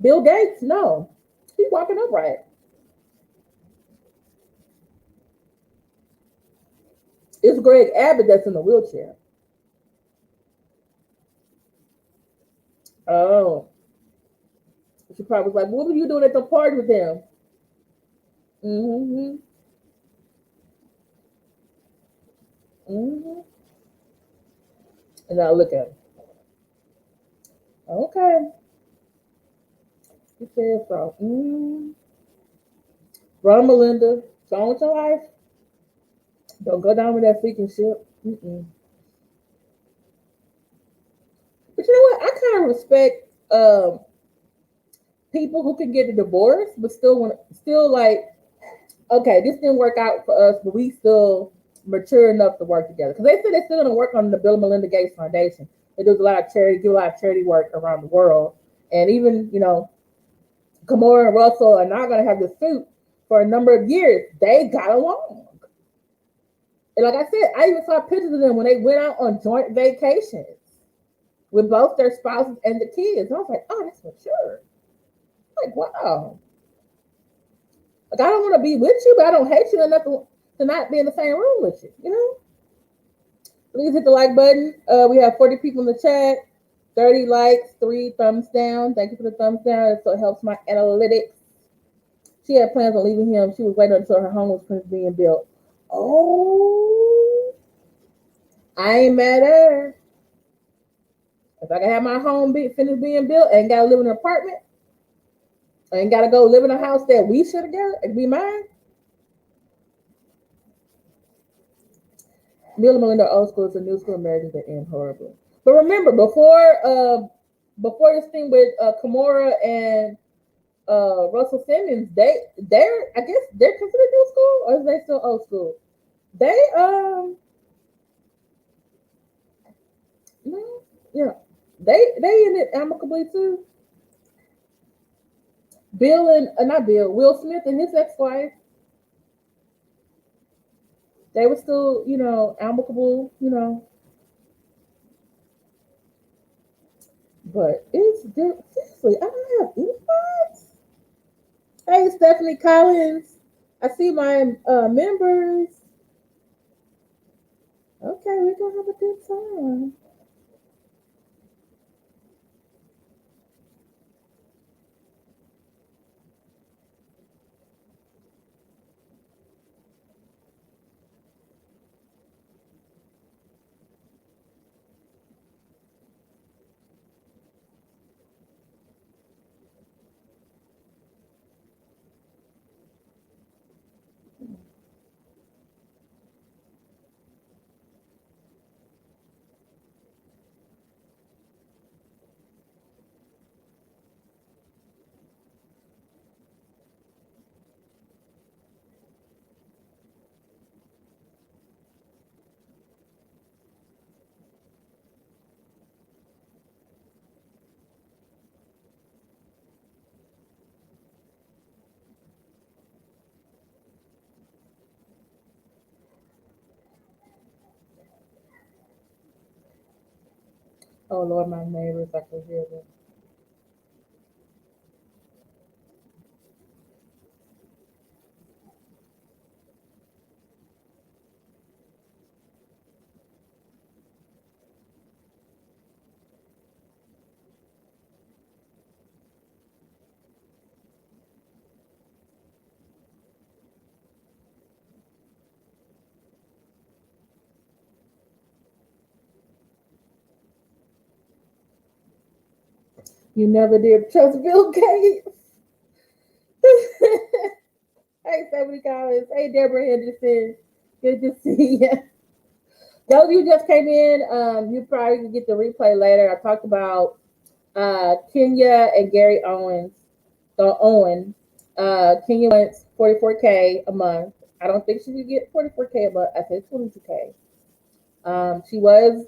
Bill Gates, no. He's walking upright. It's Greg Abbott that's in the wheelchair. Oh. She probably was like, what were you doing at the party with them? Mm-hmm. Mm-hmm. And now look at him. Okay. He said so. Run, Melinda. Go on with your life. Don't go down with that sinking ship. Mm-mm. But you know what? I kind of respect people who can get a divorce, but still like, okay, this didn't work out for us, but we still mature enough to work together. Because they said they're still going to work on the Bill and Melinda Gates Foundation. They do a lot of charity work around the world, and even Kimora and Russell are not going to have the suit for a number of years, they got along. And like I said, I even saw pictures of them when they went out on joint vacations with both their spouses and the kids. And I was like, oh, that's mature. Like, wow. Like, I don't want to be with you, but I don't hate you enough to not be in the same room with you, you know? Please hit the like button. We have 40 people in the chat, 30 likes, 3 thumbs down. Thank you for the thumbs down. So it helps my analytics. She had plans on leaving him. She was waiting until her home was finished being built. Oh, I ain't mad at her. If I can have my home finished being built and gotta live in an apartment, I ain't gotta go live in a house that we should have got, it'd be mine. Bill and Melinda old school is a new school marriages that end horribly. But remember, before this thing with Kimora and Russell Simmons, they're I guess they're considered new school, or is they still old school? They no, yeah, they ended amicably too. Bill and not Bill, Will Smith and his ex-wife, they were still, amicable, but it's seriously, I don't have invites. Hey, Stephanie Collins, I see my members. Okay, we're gonna have a good time. Oh Lord, my neighbors, I can hear them. You never did trust Bill Gates. Hey, Stephanie Collins. Hey, Deborah Henderson. Good to see you. Those of you just came in, you probably can get the replay later. I talked about Kenya and Gary Owens. So Owen, Kenya wants 44K a month. I don't think she could get 44K a month. I said 22K. She was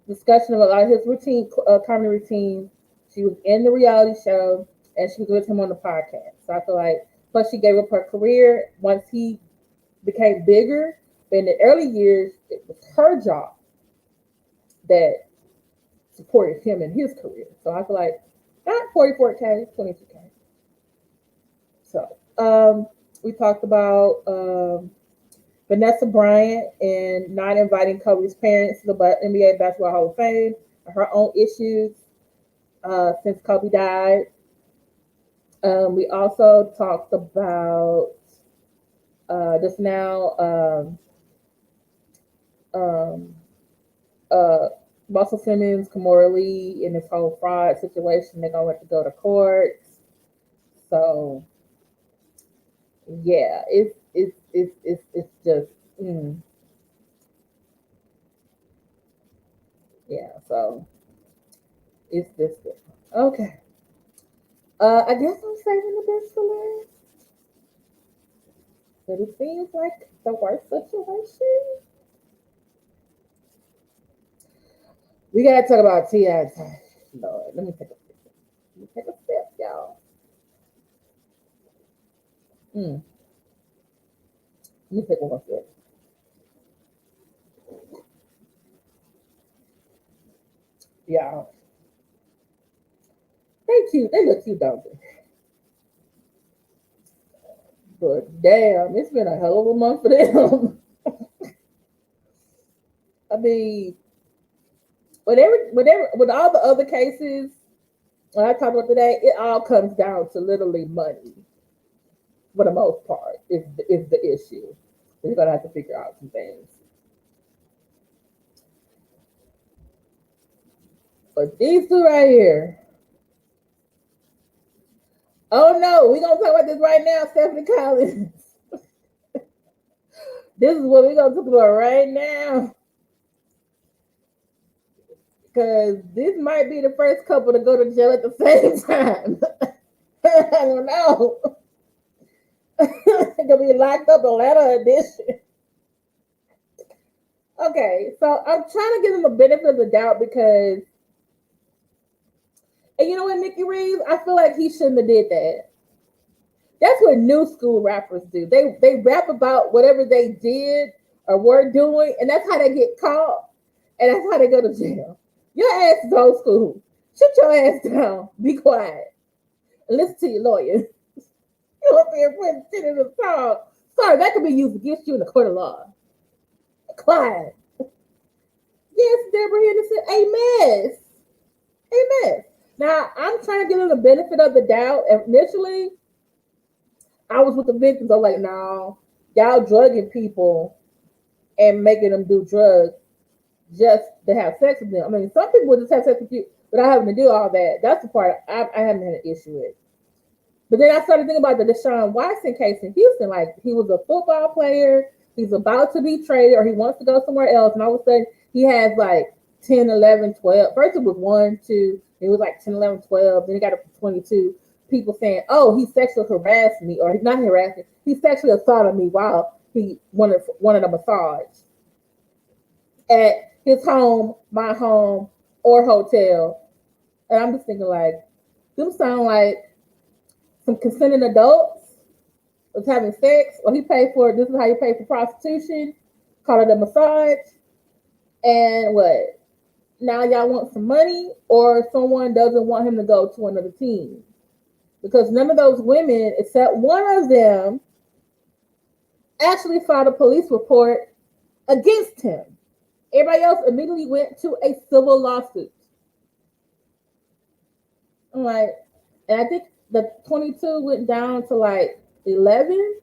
discussion of a lot of his routine, comedy routine. She was in the reality show, and she was with him on the podcast. So I feel like, plus she gave up her career once he became bigger. But in the early years, it was her job that supported him in his career. So I feel like not 44K, 22K. So we talked about Vanessa Bryant and not inviting Kobe's parents to the NBA Basketball Hall of Fame, her own issues since Kobe died. We also talked about just now Russell Simmons, Kimora Lee, and this whole fraud situation. They're gonna have to go to court. So yeah, it's just yeah. So it's this good. Okay. I guess I'm saving the best for last. But it seems like the worst situation. We gotta talk about T.I. Lord, let me take a sip. Let me take a sip, y'all. Mm. You take one sip. Yeah. They cute. They look cute, don't they? But damn, it's been a hell of a month for them. I mean, with all the other cases I talked about today, it all comes down to literally money for the most part. Is the issue? We're gonna have to figure out some things. But these two right here. Oh no, we're gonna talk about this right now, Stephanie Collins. This is what we're gonna talk about right now. Because this might be the first couple to go to jail at the same time. I don't know. Gonna be locked up Atlanta edition. Okay, so I'm trying to give them the benefit of the doubt because, and you know what, Nikki Reeves, I feel like he shouldn't have did that. That's what new school rappers do. They rap about whatever they did or were doing, and that's how they get caught, and that's how they go to jail. Your ass is old school. Shut your ass down. Be quiet. And listen to your lawyer. You up here putting shit in the song. Sorry, that could be used against you in the court of law. Quiet. Yes, Deborah Henderson, a mess. A mess. Now, I'm trying to give them the benefit of the doubt. Initially, I was with the victims. I'm like, no, y'all drugging people and making them do drugs just to have sex with them. I mean, some people would just have sex with you without having to do all that. That's the part I haven't had an issue with. But then I started thinking about the Deshaun Watson case in Houston. Like, he was a football player. He's about to be traded or he wants to go somewhere else. And all of a sudden, he has like 10, 11, 12. First, it was 1, 2. It was like 10, 11, 12. Then he got up to 22. People saying, oh, he sexually harassed me. Or he's not harassing. He sexually assaulted me while he wanted a massage at his home, my home, or hotel. And I'm just thinking, like, them sound like some consenting adults was having sex, or he paid for it. This is how you pay for prostitution. Call it a massage. And what? Now y'all want some money, or someone doesn't want him to go to another team? Because none of those women, except one of them, actually filed a police report against him. Everybody else immediately went to a civil lawsuit. I'm like, and I think the 22 went down to like 11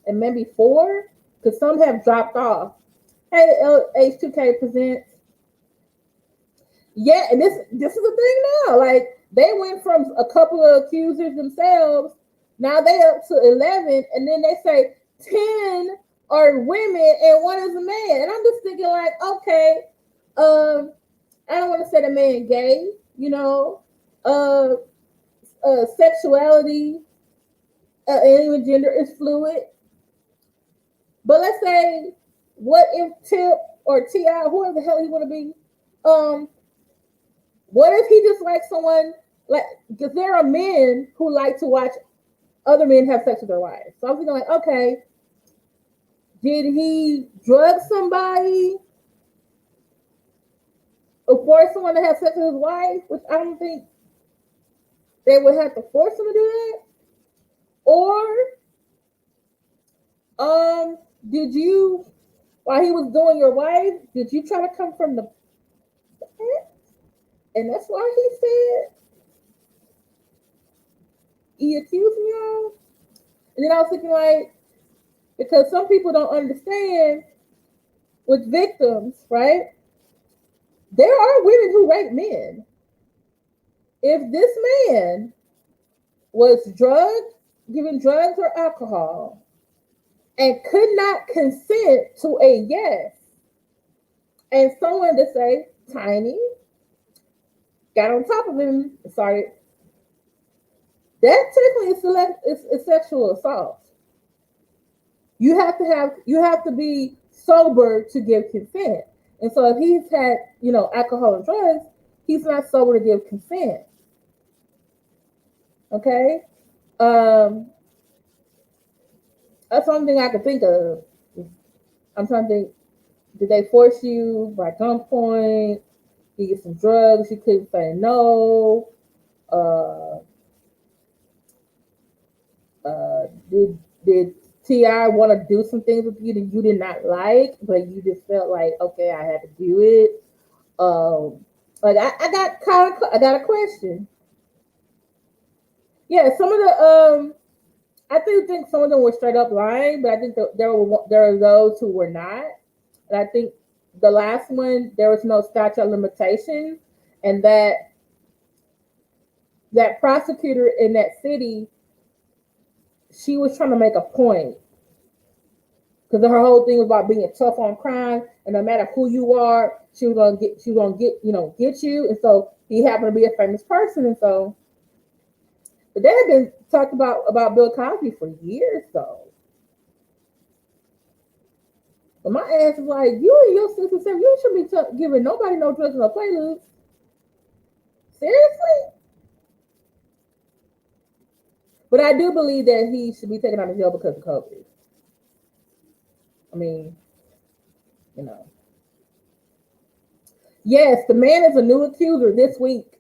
and maybe 4, because some have dropped off. Hey, H2K presents. Yeah, and this is the thing now. Like, they went from a couple of accusers themselves. Now they up to 11, and then they say 10 are women and 1 is a man. And I'm just thinking, like, okay, I don't want to say the man gay, you know, sexuality, and gender is fluid. But let's say, what if Tip or T.I., whoever the hell he want to be, what if he just likes someone, like, because there are men who like to watch other men have sex with their wives. So I'm thinking, like, okay, did he drug somebody or force someone to have sex with his wife? Which I don't think they would have to force him to do that. Or did you, while he was doing your wife, did you try to come from the back? And that's why he said he accused me of. And then I was thinking, like, because some people don't understand with victims, right? There are women who rape men. If this man was drugged, given drugs or alcohol, and could not consent to a yes, and someone to say, Tiny, got on top of him and started, that technically is sexual assault. You have to be sober to give consent. And so if he's had, alcohol and drugs, he's not sober to give consent. Okay? That's the only thing I can think of. I'm trying to think. Did they force you by gunpoint? Did you get some drugs? You couldn't say no. Uh, did Ti want to do some things with you that you did not like, but you just felt like, okay, I had to do it. Like I got a question. Yeah, some of the I do think some of them were straight up lying, but I think there are those who were not. And I think the last one there was no statute of limitations, and that prosecutor in that city, she was trying to make a point because her whole thing was about being tough on crime, and no matter who you are, she was gonna get get you. And so he happened to be a famous person, and so but they had been talked about Bill Cosby for years, though. But my ass is like, you and your sister, you shouldn't be giving nobody no drugs no preludes. Seriously? But I do believe that he should be taken out of jail because of COVID. I mean, you know. Yes, the man is a new accuser this week.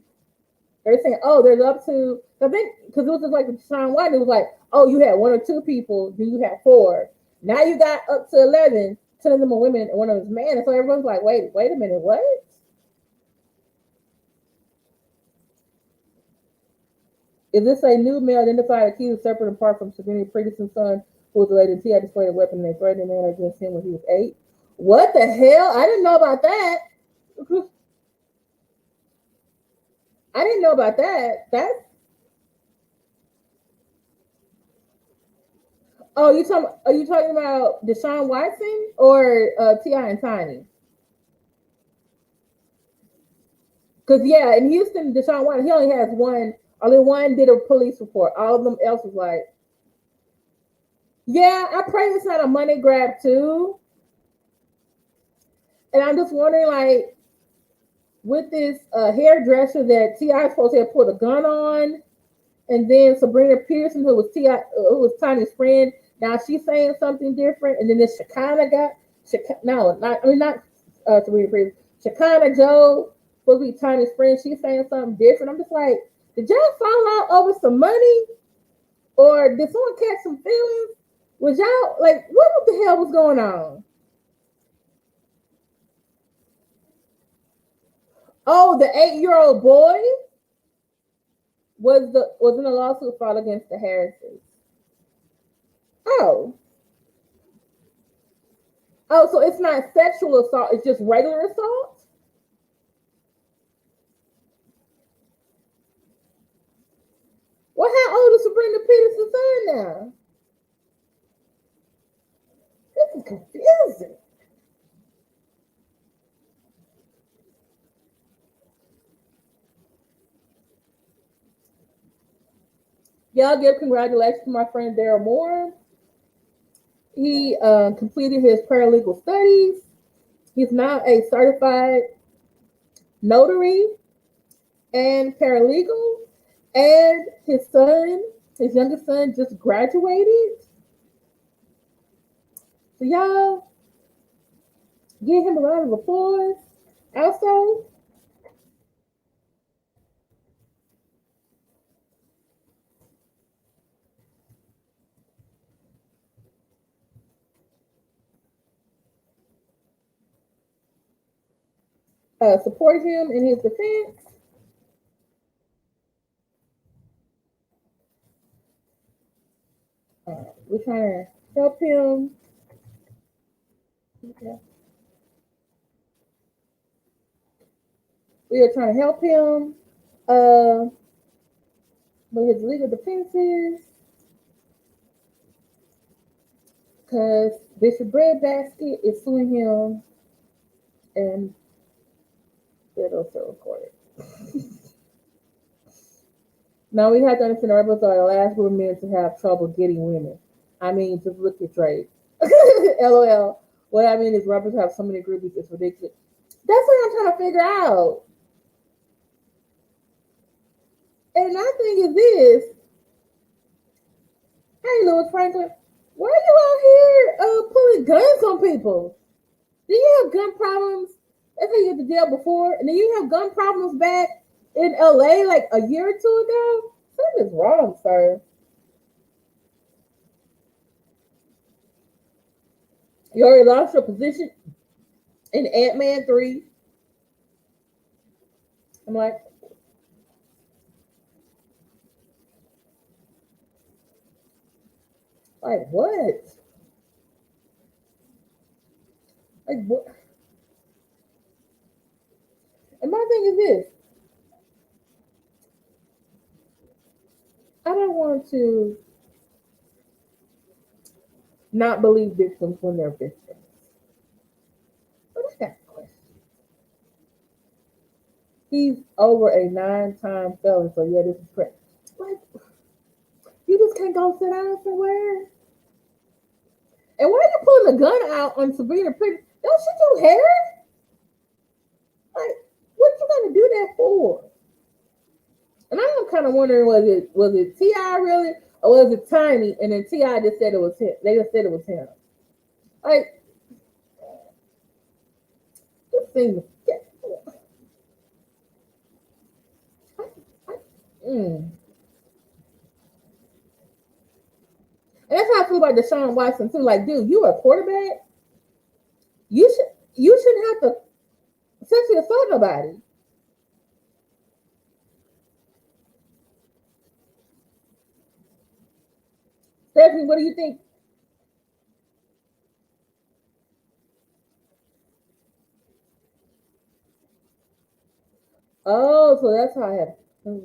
They're saying, oh, there's up to, I think, because it was just like Sean White, it was like, oh, you had one or two people, then you had four. Now you got up to 11, 10 of them are women, and one of them is man. And so everyone's like, wait a minute, what? Is this a new male identified accused separate and apart from Sabrina Peterson's son, who was related to T.I. displayed a weapon and they threatened a man against him when he was 8? What the hell? I didn't know about that. I didn't know about that. That's oh, are you talking about Deshaun Watson or T.I. and Tiny? Because yeah, in Houston, Deshaun Watson, he only has one. Only one did a police report. All of them else was like, yeah, I pray it's not a money grab too. And I'm just wondering, like, with this hairdresser that T.I. supposed to have put a gun on, and then Sabrina Pearson, who was T.I., who was Tiny's friend, now she's saying something different, and then this Shekinah guy, not Sabrina Pearson, Shekinah Joe, supposed to be Tiny's friend, she's saying something different. I'm just like, did y'all fall out over some money, or did someone catch some feelings? Was y'all like, what the hell was going on? Oh, the 8-year-old boy was in a lawsuit filed against the Harrises. Oh. Oh, so it's not sexual assault, it's just regular assault? Well, how old is Sabrina Peterson's son now? This is confusing. Y'all give congratulations to my friend Daryl Moore. He completed his paralegal studies. He's now a certified notary and paralegal. And his youngest son, just graduated. So y'all give him a round of applause. Also, support him in his defense. We're trying to help him. Okay. We are trying to help him with his legal defenses because Bishop Breadbasket is suing him and they're also recorded. Now we have to understand the rebels are the last group of men to have trouble getting women. I mean, just look at Drake. LOL. What I mean is rappers have so many groupies, it's ridiculous. That's what I'm trying to figure out. And my thing is this. Hey, Louis Franklin. Why are you out here pulling guns on people? Do you have gun problems? That's how you get to jail before, and then you have gun problems back in LA like a year or two ago. Something is wrong, sir. You already lost your position in Ant-Man 3. I'm like what? Like what? And my thing is this: I don't want to not believe victims when they're victims. But I got a question. He's over a 9-time felon, so yeah, this is correct. Like, you just can't go sit down somewhere. And why are you pulling the gun out on Sabrina Pretty? Don't shoot your hair. Like, what you gonna do that for? And I'm kind of wondering, was it Ti really, or was it Tiny? And then Ti just said it was him. They just said it was him. Like, this seems. Mm. And that's how I feel about Deshaun Watson too. Like, dude, you a quarterback. You shouldn't have to sexually assault nobody. Stephanie, what do you think? Oh, so that's how I have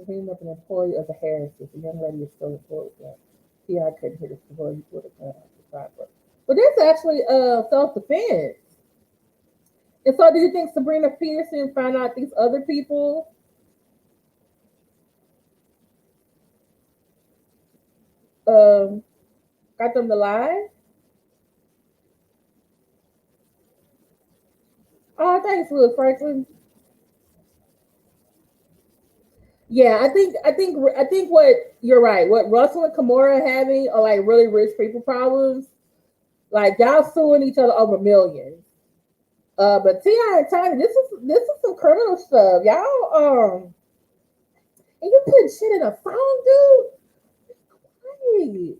being up an employee of the Harrises. The young lady is still employed with them. Yeah, I couldn't hit it before you would have gone off the sidewalk. But that's actually self defense. And so do you think Sabrina Peterson found out these other people um got them to lie? Oh, thanks, Louis Franklin. Yeah, I think what you're right. What Russell and Kimora are having are like really rich people problems. Like y'all suing each other over millions. But Ti and Tiny, this is some criminal stuff, y'all. And you putting shit in a song, dude. Hey,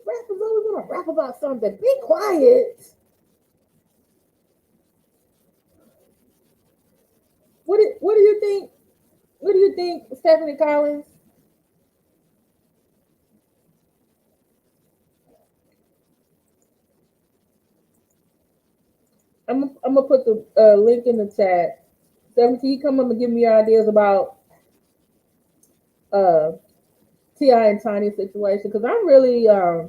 rappers always want to rap about something. Be quiet. What do you think? What do you think, Stephanie Collins? I'm gonna put the link in the chat. Stephanie, can you come up and give me your ideas about uh Ti and Tiny situation? Because I'm really I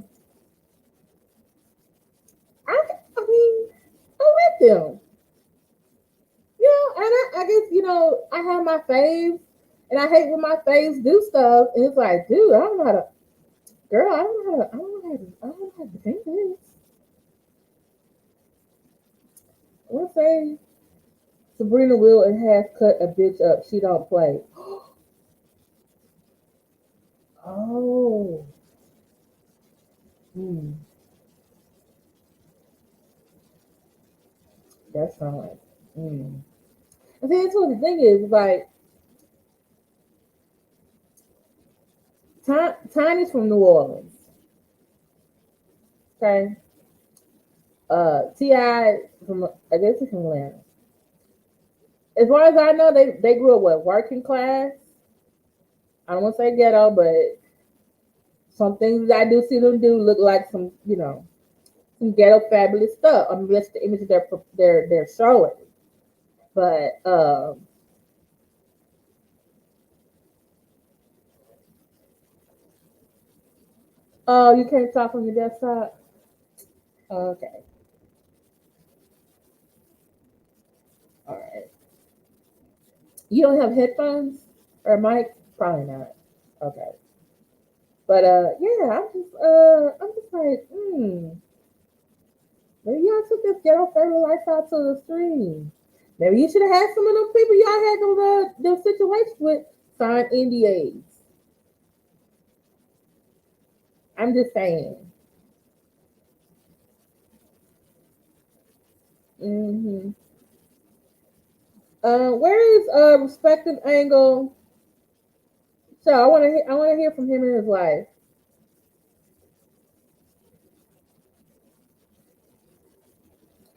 mean I like them. Yeah, and I guess I have my faves, and I hate when my faves do stuff, and it's like, dude, I don't know how to, girl, I don't know how to defend this. Let's say Sabrina will and has cut a bitch up. She don't play. Oh, hmm, that's fine. Hmm. I think that's what the thing is. Like, Tiny's from New Orleans. Okay. Ti from, I guess he's from Atlanta. As far as I know, they grew up with working class. I don't want to say ghetto, but some things I do see them do look like some ghetto fabulous stuff. I mean, that's the image they're showing. But oh, you can't talk from your desktop. Okay, all right. You don't have headphones or a mic? Probably not. Okay, but yeah, I'm just like, maybe y'all took this ghetto family lifestyle to the stream. Maybe you should have had some of those people y'all had those situations with sign NDAs. I'm just saying. Hmm. Where is respective angle? So I want to hear from him and his wife.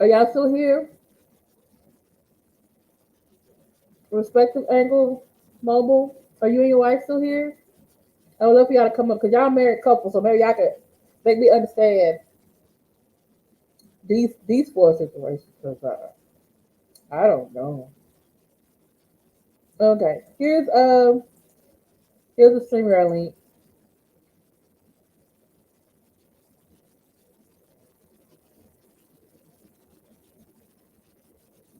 Are y'all still here? Respective angle mobile. Are you and your wife still here? I would love for y'all to come up because y'all married couple, so maybe y'all could make me understand these four situations. Cause I don't know. Okay, here's the streamer link.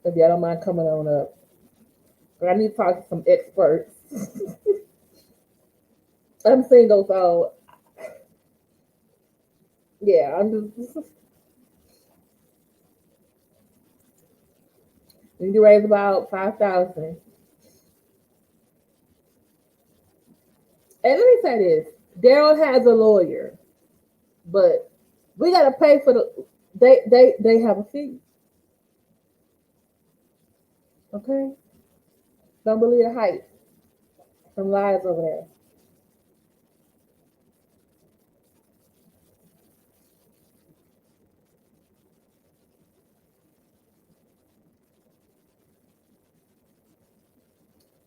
If y'all don't mind coming on up, but I need to talk to some experts. I'm single, so yeah, I'm just we need to raise about 5,000. And let me say this: Daryl has a lawyer, but we gotta pay for the. They have a fee. Okay, don't believe the hype. Some lies over there.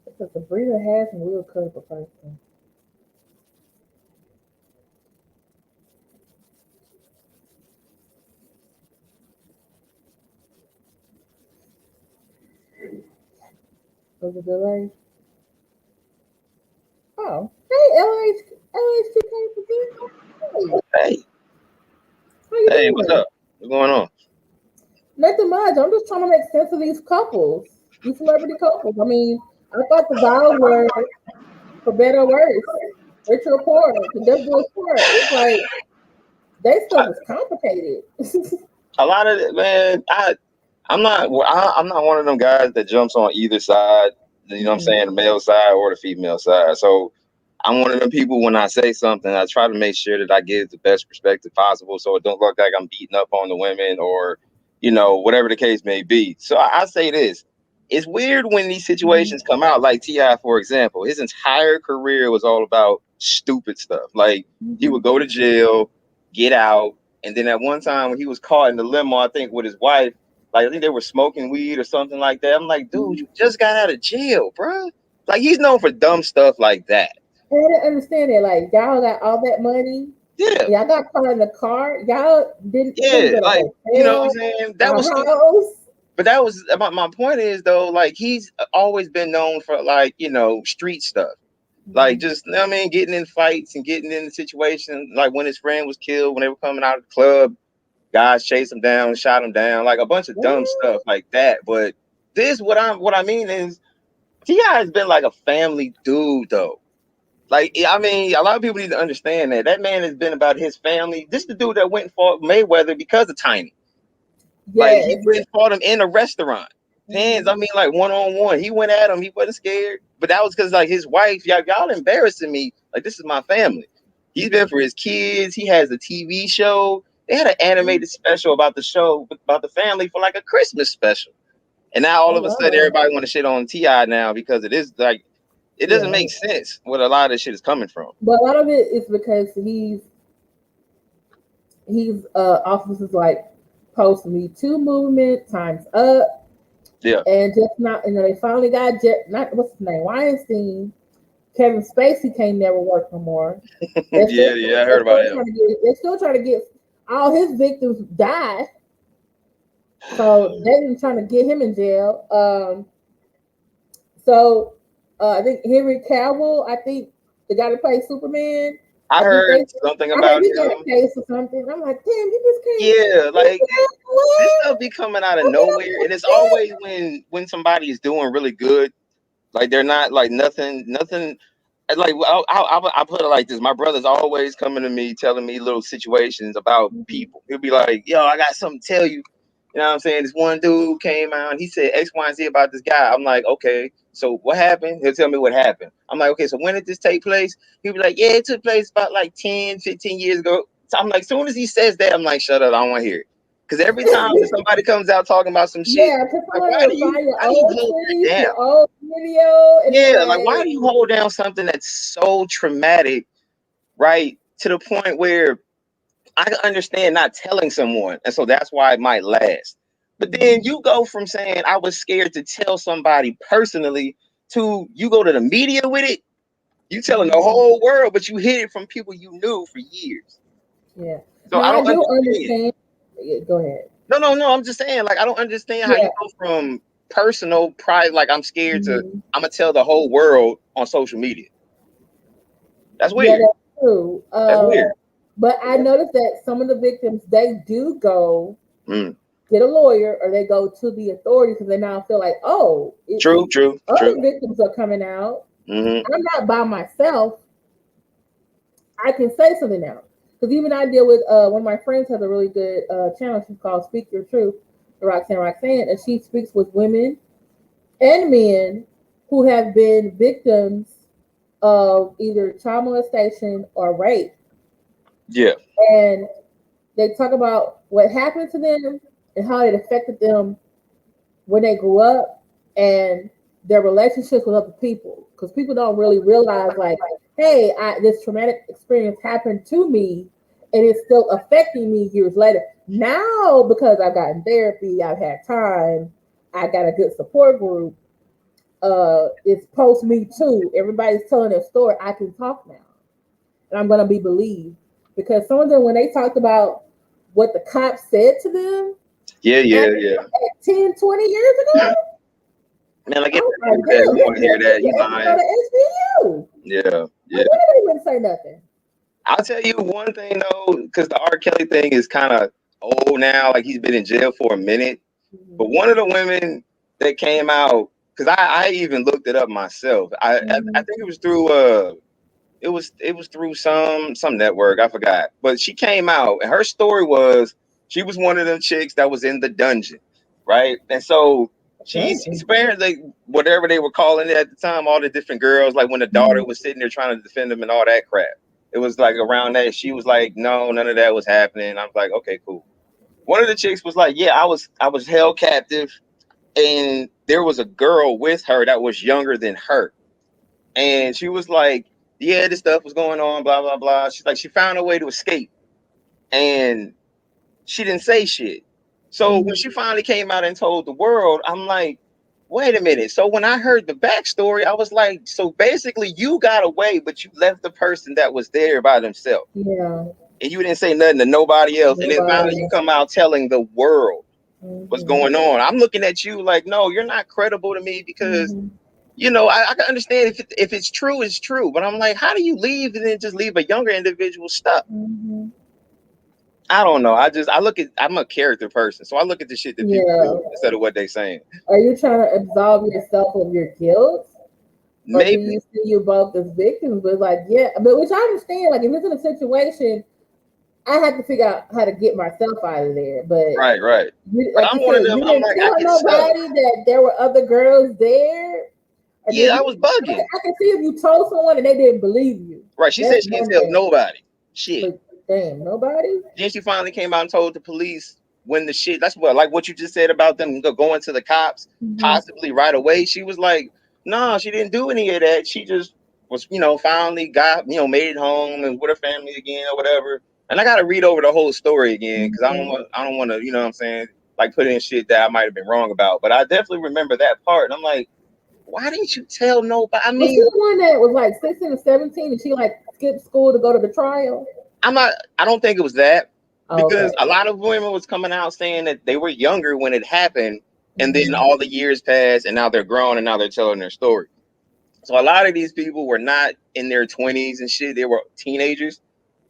Because the breeder has some real cut up a person. Was a delay. Oh, hey, LH2K. Hey, How you hey, what's doing? up? What's going on? Nothing much. I'm just trying to make sense of these couples, these celebrity couples. I mean, I thought the vows were for better or worse, rich or poor, can just do a sport. It's like that stuff is complicated. A lot of it, man. I'm not one of them guys that jumps on either side. You know what I'm Mhm. saying, the male side or the female side. So I'm one of them people. When I say something, I try to make sure that I give the best perspective possible, so it don't look like I'm beating up on the women or, whatever the case may be. So I say this: it's weird when these Mhm. situations come out. Like Ti, for example, his entire career was all about stupid stuff. Like he would Mhm. go to jail, get out, and then at one time when he was caught in the limo, I think with his wife, like I think they were smoking weed or something like that. I'm like, dude, Mhm. you just got out of jail, bro. Like he's known for dumb stuff like that. I didn't understand it. Like y'all got all that money, Yeah, y'all got caught in the car. Y'all didn't yeah. go to a Like, you know what I'm hotel, saying? a That was some, house. but that was my point is though, like he's always been known for like, street stuff. Like Mhm. just, you know what I mean, getting in fights and getting in situations like when his friend was killed when they were coming out of the club, guys chased him down, shot him down, like a bunch of dumb What? stuff like that. But this what I mean is T.I. has been like a family dude though. Like, I mean, a lot of people need to understand that that man has been about his family. This is the dude that went and fought Mayweather because of Tiny. Like, he Yes. went and fought him in a restaurant. Hands, I Mhm. mean, like one on one. He went at him. He wasn't scared. But that was because, like, his wife, y'all embarrassing me. Like, this is my family. He's been for his kids. He has a TV show. They had an animated special about the show, about the family for like a Christmas special. And now all Oh of a sudden, wow. everybody want to shit on Ti now because it is like it doesn't Yeah. make sense where a lot of this shit is coming from. But a lot of it is because he's officers like post Me Too movement, Times Up, Yeah, and just not they finally got not what's his name, Weinstein. Kevin Spacey can't never work no more. yeah, yeah. I heard about him. They're still trying to get all his victims die. So they've been trying to get him in jail. So I think Henry Cavill, I think the guy that plays Superman, I I think heard they something I heard about he got a him. case or something. I'm like, damn, he just came. Yeah, like this What? stuff be coming out of I mean, nowhere, and it's always when somebody is doing really good. Like they're not like nothing. Like I put it like this: my brother's always coming to me, telling me little situations about people. He'll be like, "Yo, I got something to tell you." You know what I'm saying? This one dude came out and he said X, Y, and Z about this guy. I'm like, okay, so what happened? He'll tell me what happened. I'm like, okay, so when did this take place? He'll be like, yeah, it took place about like 10, 15 years ago. So I'm like, as soon as he says that, I'm like, shut up, I don't want to hear it. Because every time that somebody comes out talking about some shit, Yeah, because like, someone why will do you find your how do you old hold that tweets, down? your old video, and Yeah, like like, why do you hold down something that's so traumatic, right? To the point where I can understand not telling someone, and so that's why it might last. But then you go from saying I was scared to tell somebody personally to you go to the media with it. You telling the whole world, but you hid it from people you knew for years. yeah. So Now I I don't do understand. understand. Yeah, go ahead. No. I'm just saying, like I don't understand how you Yeah. go from personal pride, like I'm scared to Mhm. I'm gonna tell the whole world on social media. That's Yeah, weird. that's true. That's weird. But I noticed that some of the victims they do go Mm. get a lawyer or they go to the authorities because they now feel like, oh, True. other victims are coming out. Mm-hmm. I'm not by myself. I can say something now. Because even I deal with one of my friends has a really good channel. She's called Speak Your Truth, Roxanne, and she speaks with women and men who have been victims of either child molestation or rape. Yeah. And they talk about what happened to them and how it affected them when they grew up and their relationships with other people. Because people don't really realize, like, hey, this traumatic experience happened to me and it's still affecting me years later. Now, because I've gotten therapy, I've had time, I got a good support group. It's post me too. Everybody's telling their story. I can talk now, and I'm gonna be believed because some of them, when they talked about what the cops said to them at, Yeah. at 10, 20 years ago, Man, like I if was he like, hears that, damn, he want to hear that. He they go lying. to HBU. Yeah. Like, why did they wouldn't say nothing? I'll tell you one thing though, because the R. Kelly thing is kind of old now. Like he's been in jail for a minute. But Mm-hmm. one of the women that came out, because I even looked it up myself. I think it was through it was through some network. I forgot. But she came out and her story was she was one of them chicks that was in the dungeon, right? And so she's apparently whatever they were calling it at the time, all the different girls, like when the daughter was sitting there trying to defend them and all that crap. It was like around that. She was like, no, none of that was happening. I was like, okay, cool. One of the chicks was like, yeah, I was held captive and there was a girl with her that was younger than her. And she was like, yeah, this stuff was going on, blah, blah, blah. She's like, she found a way to escape and she didn't say shit. So when she finally came out and told the world, I'm like, wait a minute. So when I heard the backstory, I was like, so basically you got away, but you left the person that was there by themselves. Yeah, And you didn't say nothing to nobody else. And then finally nobody. you come out telling the world what's Mm-hmm. going on. I'm looking at you like, no, you're not credible to me because Mm-hmm. I can understand if it's true, it's true. But I'm like, how do you leave and then just leave a younger individual stuck? Mm-hmm. I don't know. I'm a character person, so I look at the shit that people Yeah. do instead of what they're saying. Are you trying to absolve yourself of your guilt? Or do Maybe. you see you both as victims? But like, yeah, but which I understand. Like, if it's in a situation, I have to figure out how to get myself out of there. But Right. But like I'm you one of said, them. you I'm didn't like, I tell get stuck. nobody that there were other girls there. Or Yeah, did I you? was bugging. I can see if you told someone and they didn't believe you. Right. She That's said she didn't one tell thing. nobody. Shit. But damn, nobody. Then she finally came out and told the police when the shit. That's what, like what you just said about them going to the cops, Mm-hmm. possibly right away. She was like, no, she didn't do any of that. She just was, finally got, made it home and with her family again or whatever. And I got to read over the whole story again because I don't want to, what I'm saying, like put in shit that I might have been wrong about. But I definitely remember that part. And I'm like, why didn't you tell nobody? I Was she mean, the one that was like 16 or 17 and she like skipped school to go to the trial? I'm not. I don't think it was that Oh, okay. because a lot of women was coming out saying that they were younger when it happened, and then Mm-hmm. all the years passed, and now they're grown, and now they're telling their story. So a lot of these people were not in their 20s and shit; they were teenagers,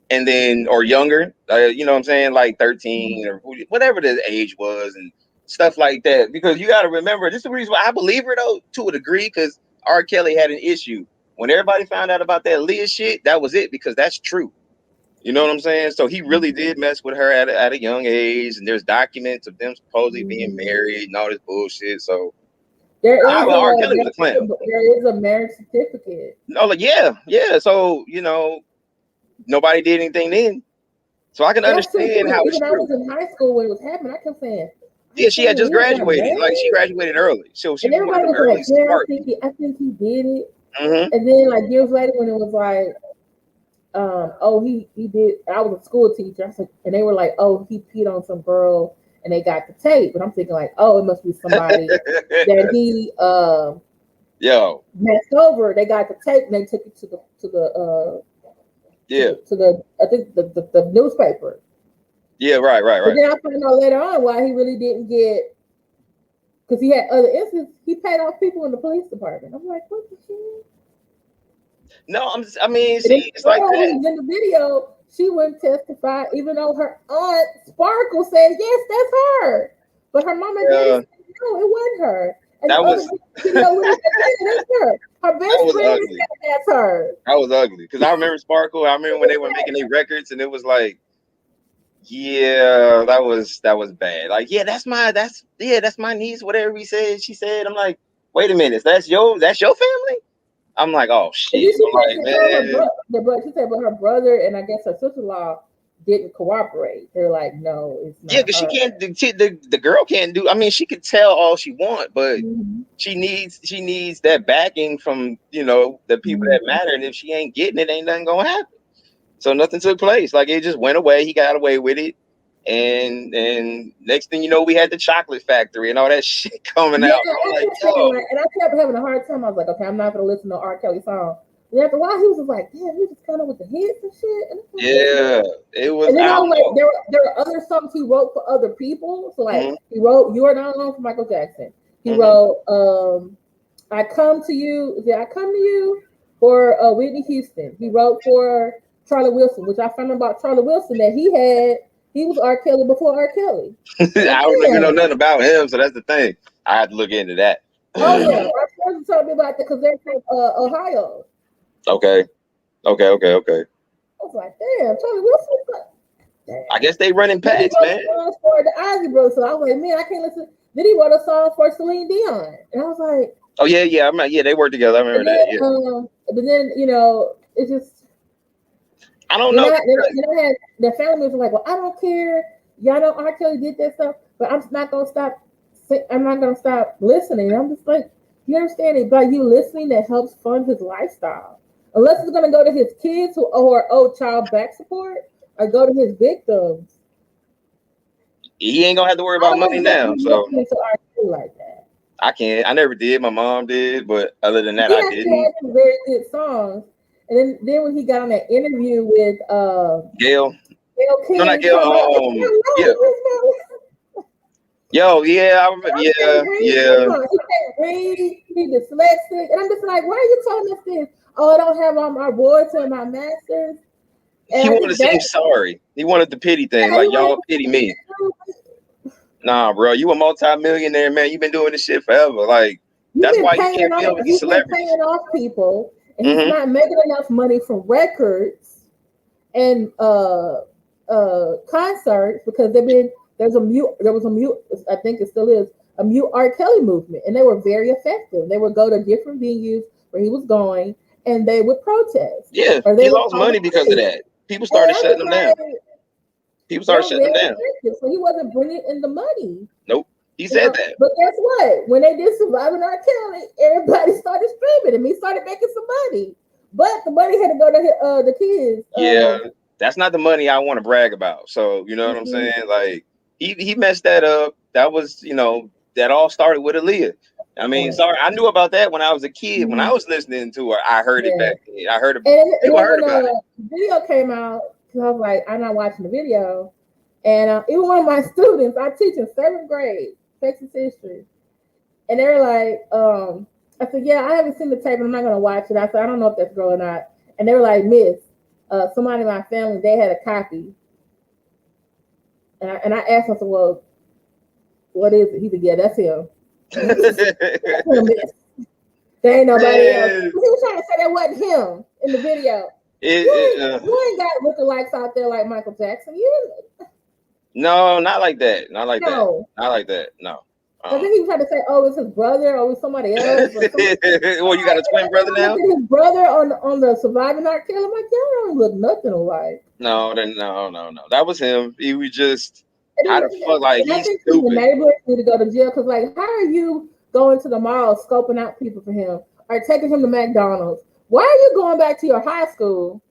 and then or younger. You know what I'm saying, like 13 or whatever the age was, and stuff like that. Because you got to remember, this is the reason why I believe her though to a degree. Because R. Kelly had an issue when everybody found out about that Leah shit. That was it because that's true. You know what I'm saying? So he really did mess with her at a young age, and there's documents of them supposedly being married and all this bullshit. So R. Kelly was a clown. There is a marriage certificate. No, like yeah. So nobody did anything then. So I can understand how it's true. Even true. I was in high school when it was happening. I kept saying, Yeah, she had just graduated. Like she graduated early, so she was one of the early smart. I think he did it. Mm-hmm. And then like years later, when it was like, he did. I was a school teacher. I said, and they were like, oh, he peed on some girl, and they got the tape. And I'm thinking like, oh, it must be somebody that he messed over. They got the tape and they took it to the I think the newspaper. Yeah, right. But then I found out later on why he really didn't get, because he had other instances. He paid off people in the police department. I'm like, what the shit? No, I mean, see, it's like that. In the video, she wouldn't testify, even though her aunt Sparkle said, yes, that's her. But her mama didn't say, no, it wasn't her. And that was video that's her. Her best friend said that's her. That was ugly. Because I remember Sparkle. I remember when they were making their records, and it was like, yeah, that was bad. Like, yeah, that's my niece. Whatever she said. I'm like, wait a minute, that's your family? I'm like, oh shit. She said, but her brother and I guess her sister-in-law didn't cooperate. They're like, no, it's not. Yeah, because she can't do. The girl can't do. I mean, she could tell all she wants, but she needs that backing from the people that matter. And if she ain't getting it, ain't nothing gonna happen. So nothing took place. Like it just went away. He got away with it. And next thing you know, we had the chocolate factory and all that shit coming out. And I kept having a hard time. I was like, okay, I'm not gonna listen to R. Kelly song. And after a while, he was just like, damn, he just kind of with the hits and shit. Yeah, it was. And then there were other songs he wrote for other people. So like he wrote "You Are Not Alone" for Michael Jackson. He wrote "I Come to You." Is it "I Come to You" for Whitney Houston? He wrote for Charlie Wilson, which I found out about Charlie Wilson that he was R. Kelly before R. Kelly. I don't even know nothing about him, so that's the thing. I had to look into that. Oh yeah, our person told me about that because they're from Ohio. Okay. I was like, damn, Charlie Wilson. I guess they running packs, man. For the Ozzy Bros, so I was like, man, I can't listen. Then he wrote a song for Celine Dion, and I was like, oh yeah, they worked together. I remember that. Yeah. But then it just. I don't know. Had the family was like, well, I don't care. Y'all know R. Kelly did that stuff, but I'm not gonna stop. I'm not gonna stop listening. And I'm just like, you understand it? By you listening, that helps fund his lifestyle. Unless it's gonna go to his kids who owe child back support, or go to his victims. He ain't gonna have to worry about money now. So like that. I can't. I never did. My mom did, but other than that, I didn't. He had some very good songs. And then when he got on that interview with Gail King, no, not Gail. I remember. Yeah. He can't read. He's dyslexic, and I'm just like, why are you telling us this? Oh, I don't have all my boards and my masters. And he wanted to seem sorry. He wanted the pity thing, like y'all pity me. Nah, bro, you a multi-millionaire, man. You've been doing this shit forever. Like that's why you can't deal with these celebrities. He's paying off people, and he's not making enough money from records and concerts because there was a mute, I think it still is, a mute R. Kelly movement, and they were very effective. They would go to different venues where he was going, and they would protest. Yeah, he lost money because of that. People started shutting him down. People started shutting him down. So he wasn't bringing in the money. Nope, he said that. But guess what? When they did Surviving R. Kelly, everybody started streaming, and he started making some money. But the money had to go to the kids. Yeah, that's not the money I want to brag about. So you know what I'm saying? Like he messed that up. That was that all started with Aaliyah. I mean, sorry, I knew about that when I was a kid. When I was listening to her, I heard it back then. I heard it. People heard about it. The video came out, because I was like, I'm not watching the video. And even one of my students, I teach in 7th grade, Texas history. And they were like, I said, yeah, I haven't seen the tape, and I'm not going to watch it. I said, I don't know if that's real or not. And they were like, Miss, somebody in my family, they had a copy. And I asked him, I said, well, what is it? He said, yeah, that's him. There ain't nobody else. He was trying to say that wasn't him in the video. You ain't got lookalikes out there like Michael Jackson. No, not like that. Not like that. No. Not like that. No. I think he tried to say, "Oh, it's his brother, or it's somebody else." Or Well, you got a twin brother now? His brother on the Surviving R. Kelly. I'm like, y'all don't look nothing alike. No. That was him. He was just how the fuck like he's stupid. The neighbors need to go to jail because like, how are you going to the mall scoping out people for him or taking him to McDonald's? Why are you going back to your high school?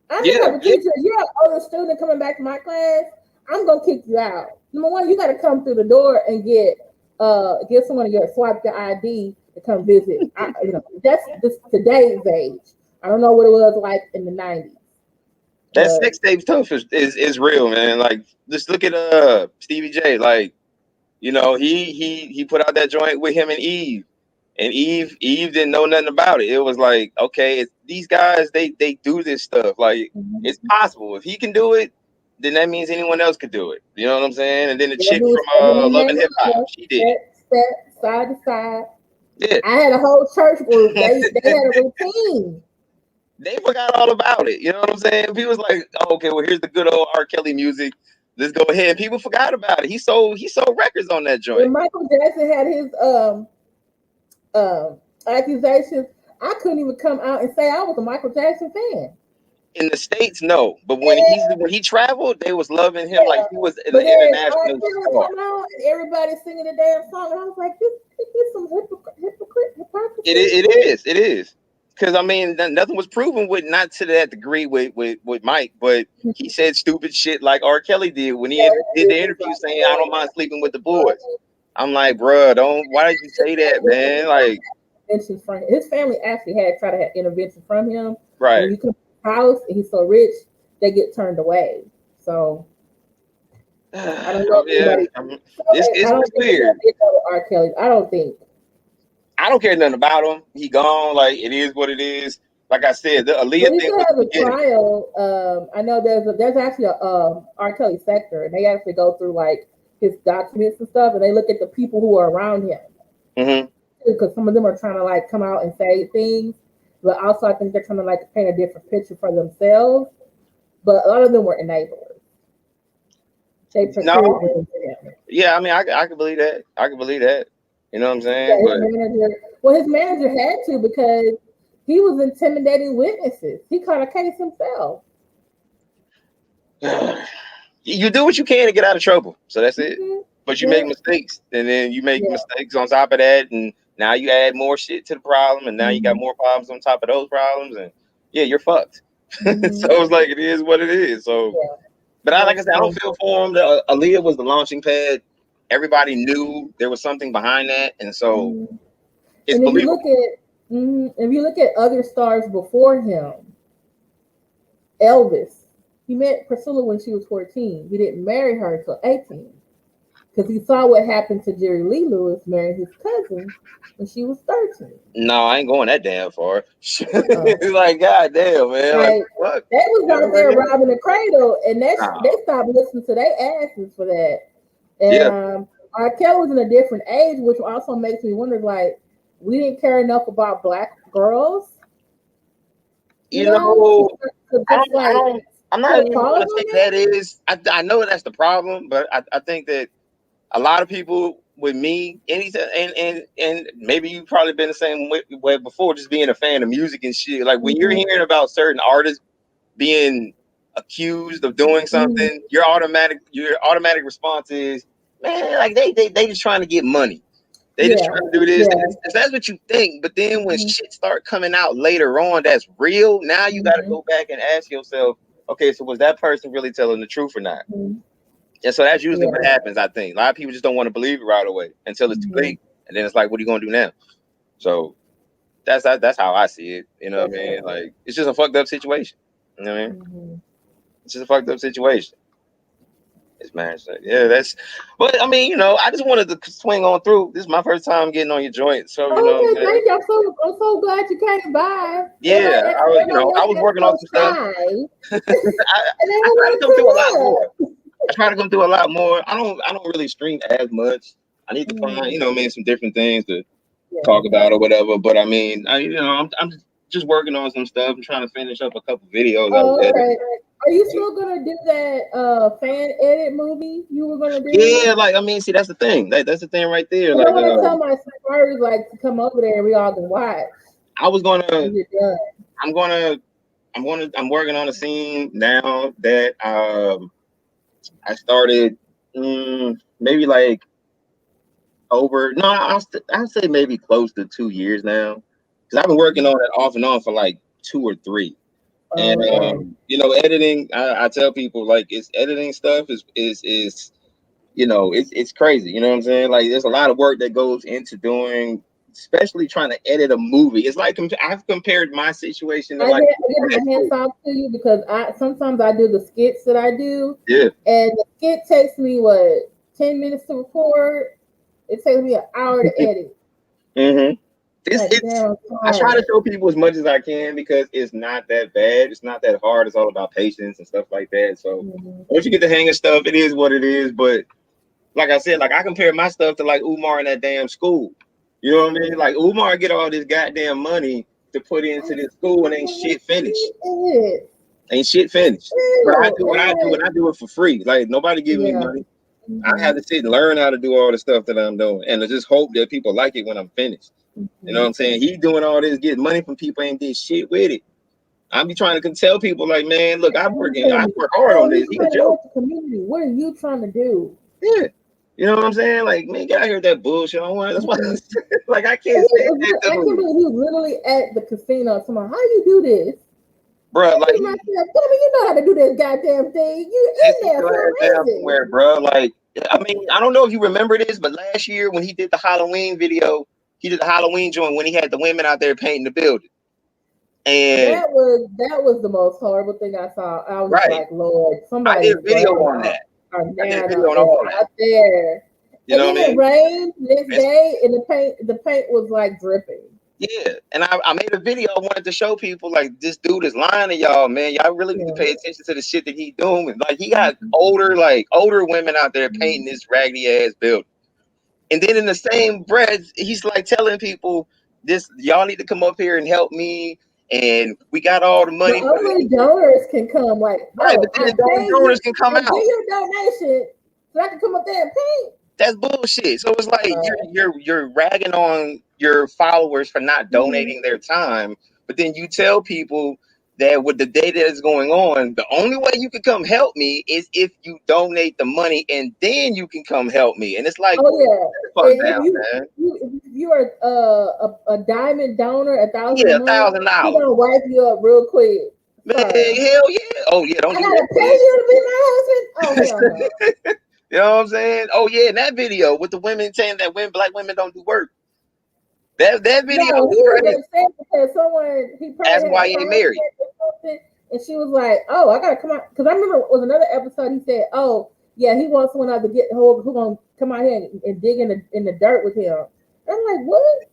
I'm the type of teacher. You're an older student coming back to my class. I'm gonna kick you out. Number one, you got to come through the door and get someone to swipe your ID to come visit. That's this today's age. I don't know what it was like in the 90s. That sex tape stuff is real, man. Like, just look at Stevie J. Like, he put out that joint with him and Eve. And Eve didn't know nothing about it. It was like, okay, these guys, they do this stuff. Like, it's possible. If he can do it, then that means anyone else could do it. You know what I'm saying? And then the chick from Love and Hip Hop, she did it. Step, side to side. Yeah. I had a whole church group. They had a routine. They forgot all about it. You know what I'm saying? People was like, oh, okay, well, here's the good old R. Kelly music. Let's go ahead. People forgot about it. He sold records on that joint. When Michael Jackson had his accusations, I couldn't even come out and say I was a Michael Jackson fan. In the States, no, but when he traveled, they was loving him like he was an international star. And everybody singing the damn song, and I was like, "This is some hypocrisy." It is, because I mean, nothing was proven with not to that degree with Mike, but he said stupid shit like R. Kelly did when he did the interview saying, "I don't mind sleeping with the boys." I'm like, bruh, why did you say that, man? Like, his family actually had tried to have intervention from him, right? When you come to the house and he's so rich, they get turned away. So I don't know. It's weird. R. Kelly, I don't think. I don't care nothing about him. He gone. Like, it is what it is. Like I said, the Aaliyah thing was a trial. I know there's actually a R. Kelly sector, and they actually go through like his documents and stuff, and they look at the people who are around him. Mm-hmm. Because some of them are trying to like come out and say things, but also I think they're trying to like paint a different picture for themselves. But a lot of them were enablers. Yeah, I mean, I can believe that. I can believe that. You know what I'm saying? Yeah, his manager had to because he was intimidating witnesses. He caught a case himself. You do what you can to get out of trouble. So that's it. Mm-hmm. But you make mistakes, and then you make mistakes on top of that, and now you add more shit to the problem, and now you got more problems on top of those problems, and you're fucked. Mm-hmm. So it's like, it is what it is. So, but like I said, I don't feel for him. Aaliyah was the launching pad. Everybody knew there was something behind that, and so it's believable. If you look at other stars before him, Elvis, he met Priscilla when she was 14. He didn't marry her until 18. Because he saw what happened to Jerry Lee Lewis marrying his cousin when she was 13. No, I ain't going that damn far. Like, god damn, man. Like, what? They was out there robbing the cradle, and they stopped listening to their asses for that. And R. Kelly was in a different age, which also makes me wonder, like, we didn't care enough about black girls. I'm not even going to say that is. I know that's the problem, but I think that a lot of people with me, and maybe you've probably been the same way before, just being a fan of music and shit. Like, when you're hearing about certain artists being accused of doing something, your automatic response is, man, like they just trying to get money. They just trying to do this. If that's what you think, but then when shit start coming out later on that's real, now you got to go back and ask yourself, okay, so was that person really telling the truth or not? And so that's usually what happens, I think. A lot of people just don't want to believe it right away until it's too late. And then it's like, what are you going to do now? So that's how I see it. You know what I mean? Like, it's just a fucked up situation. You know what I mean? It's just a fucked up situation. It's marriage. But I mean, I just wanted to swing on through. This is my first time getting on your joint. So, thank you. I'm so glad you came by. Yeah, I was working on some stuff. I try to come through a lot more. I don't really stream as much. I need to find, some different things to talk about or whatever. But I mean, I'm just working on some stuff. I'm trying to finish up a couple videos. Okay. Are you still gonna do that fan edit movie you were gonna do? Yeah, like I mean, see, that's the thing. That's the thing right there. Like, I want to tell my subscribers like to come over there and we all can watch. I'm working on a scene now that I started maybe like I'll say maybe close to 2 years now, because I've been working on it off and on for like 2 or 3. And editing, I tell people like it's editing stuff is it's crazy. You know what I'm saying? Like there's a lot of work that goes into doing, especially trying to edit a movie. It's like I've compared my situation to like. I get my hands off to you because sometimes I do the skits that I do. Yeah. And the skit takes me 10 minutes to record. It takes me an hour to edit. Mm-hmm. I try to show people as much as I can because it's not that bad. It's not that hard. It's all about patience and stuff like that. So once you get the hang of stuff, it is what it is. But like I said, like I compare my stuff to like Umar in that damn school. You know what I mean? Like Umar get all this goddamn money to put into this school and ain't shit finished. Ain't shit finished. But I do what I do, and I do it for free. Like nobody give me money. I have to sit and learn how to do all the stuff that I'm doing, and I just hope that people like it when I'm finished. You know what I'm saying? He doing all this, getting money from people, ain't did shit with it. I be trying to tell people like, man, look, I work hard on this. He a joke. Community. What are you trying to do? Yeah. You know what I'm saying? Like, man, get out here with that bullshit. That's why like I can't say that. I can't believe he was literally at the casino. Someone, how you do this? Bro, like you know how to do this goddamn thing. You in there for a reason. Bro, like I mean, I don't know if you remember this, but last year when he did the Halloween video, he did the Halloween joint when he had the women out there painting the building. And that was the most horrible thing I saw. I was like, Lord, somebody I did a video on that. I did a video on all that. Out there. You know what I mean? It rained this day, and the paint was like dripping. Yeah, and I made a video. I wanted to show people like this dude is lying to y'all, man. Y'all really need to pay attention to the shit that he's doing. Like he got older women out there painting this raggedy ass building, and then in the same breath, he's like telling people this: y'all need to come up here and help me. And we got all the money. Only donors can come, like right, but then donors can come out. Give your donation so I can come up there and paint. That's bullshit. So it's like you're ragging on your followers for not donating their time, but then you tell people that with the data that's going on, the only way you can come help me is if you donate the money, and then you can come help me. And it's like, if you are a diamond donor, $1,000, $1,000, gonna wipe you up real quick. Man, hell yeah! Oh yeah, don't I gotta pay you to be my husband. Oh hell no. You know what I'm saying? Oh yeah, in that video with the women saying that black women don't do work. That video. No, he was upset because someone that's why he ain't married. And she was like, "Oh, I gotta come out," because I remember it was another episode. He said, "Oh yeah, he wants someone out to get who gonna come out here and dig in the dirt with him." I'm like, what?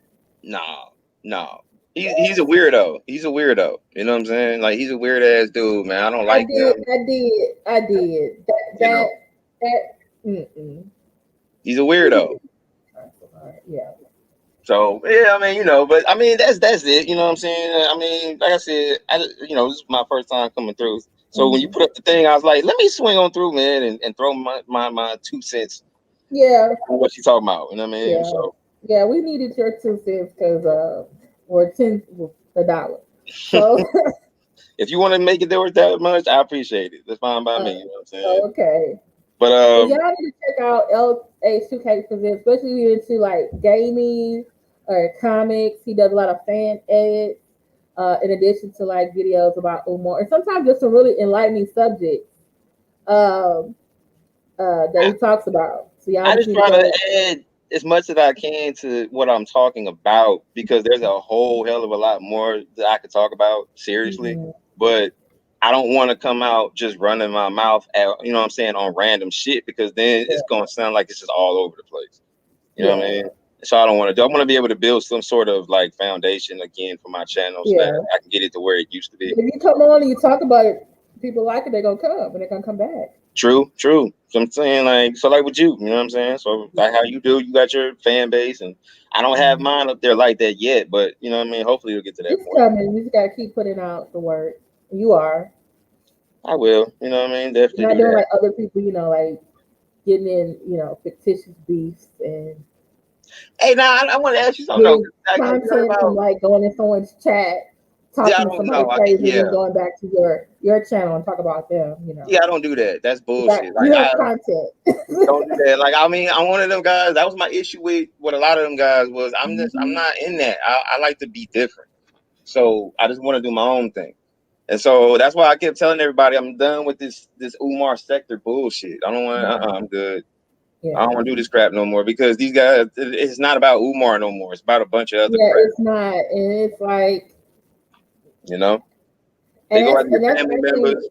No. He's a weirdo. He's a weirdo. You know what I'm saying? Like he's a weird ass dude, man. I don't like him. I did. He's a weirdo. Yeah. So yeah, I mean, but I mean that's it. You know what I'm saying? I mean, like I said, this is my first time coming through. So when you put up the thing, I was like, let me swing on through, man, and throw my 2 cents. Yeah. On what you talking about? You know what I mean? Yeah. So yeah, we needed your 2 cents because or $10. So if you want to make it there that much, I appreciate it. That's fine by me. You know what I'm saying? Okay. But y'all need to check out LMSYT presents, especially if you're into like gaming or comics. He does a lot of fan edits, in addition to like videos about Umar, and sometimes just some really enlightening subjects that he talks about. So y'all I just try to add as much as I can to what I'm talking about because there's a whole hell of a lot more that I could talk about seriously, but I don't want to come out just running my mouth at, you know what I'm saying, on random shit because then it's going to sound like it's just all over the place. You know what I mean? So I don't want to do. I want to be able to build some sort of like foundation again for my channel so that I can get it to where it used to be. If you come on and you talk about it, people like it, they're going to come and they're going to come back. True. So I'm saying like with you know what I'm saying? So like how you do, you got your fan base, and I don't have mine up there like that yet, but you know what I mean? Hopefully you'll get to that It's point. coming. You just gotta keep putting out the work. You are. I will, you know what I mean? You're Definitely not do doing that. like other people, like getting in, fictitious beefs and Hey, now I want to ask you something though. getting Have you heard content from about? like going in someone's chat, Yeah, I talking to don't somebody know. crazy, and Yeah, then going back to your channel and talk about them. yeah, I don't do that. That's bullshit. Like You have I content. don't do that. Like I mean, I'm one of them guys. That was my issue with what a lot of them guys was. I'm Mhm. not in that. I like to be different. So I just want to do my own thing. And so that's why I kept telling everybody I'm done with this Umar sector bullshit. I don't want. I'm good. I don't Yeah. want to do this crap no more because these guys. It's not about Umar no more. It's about a bunch of other Yeah, crap. it's not, and it's like, You know, they and go that's after your and that's family actually, members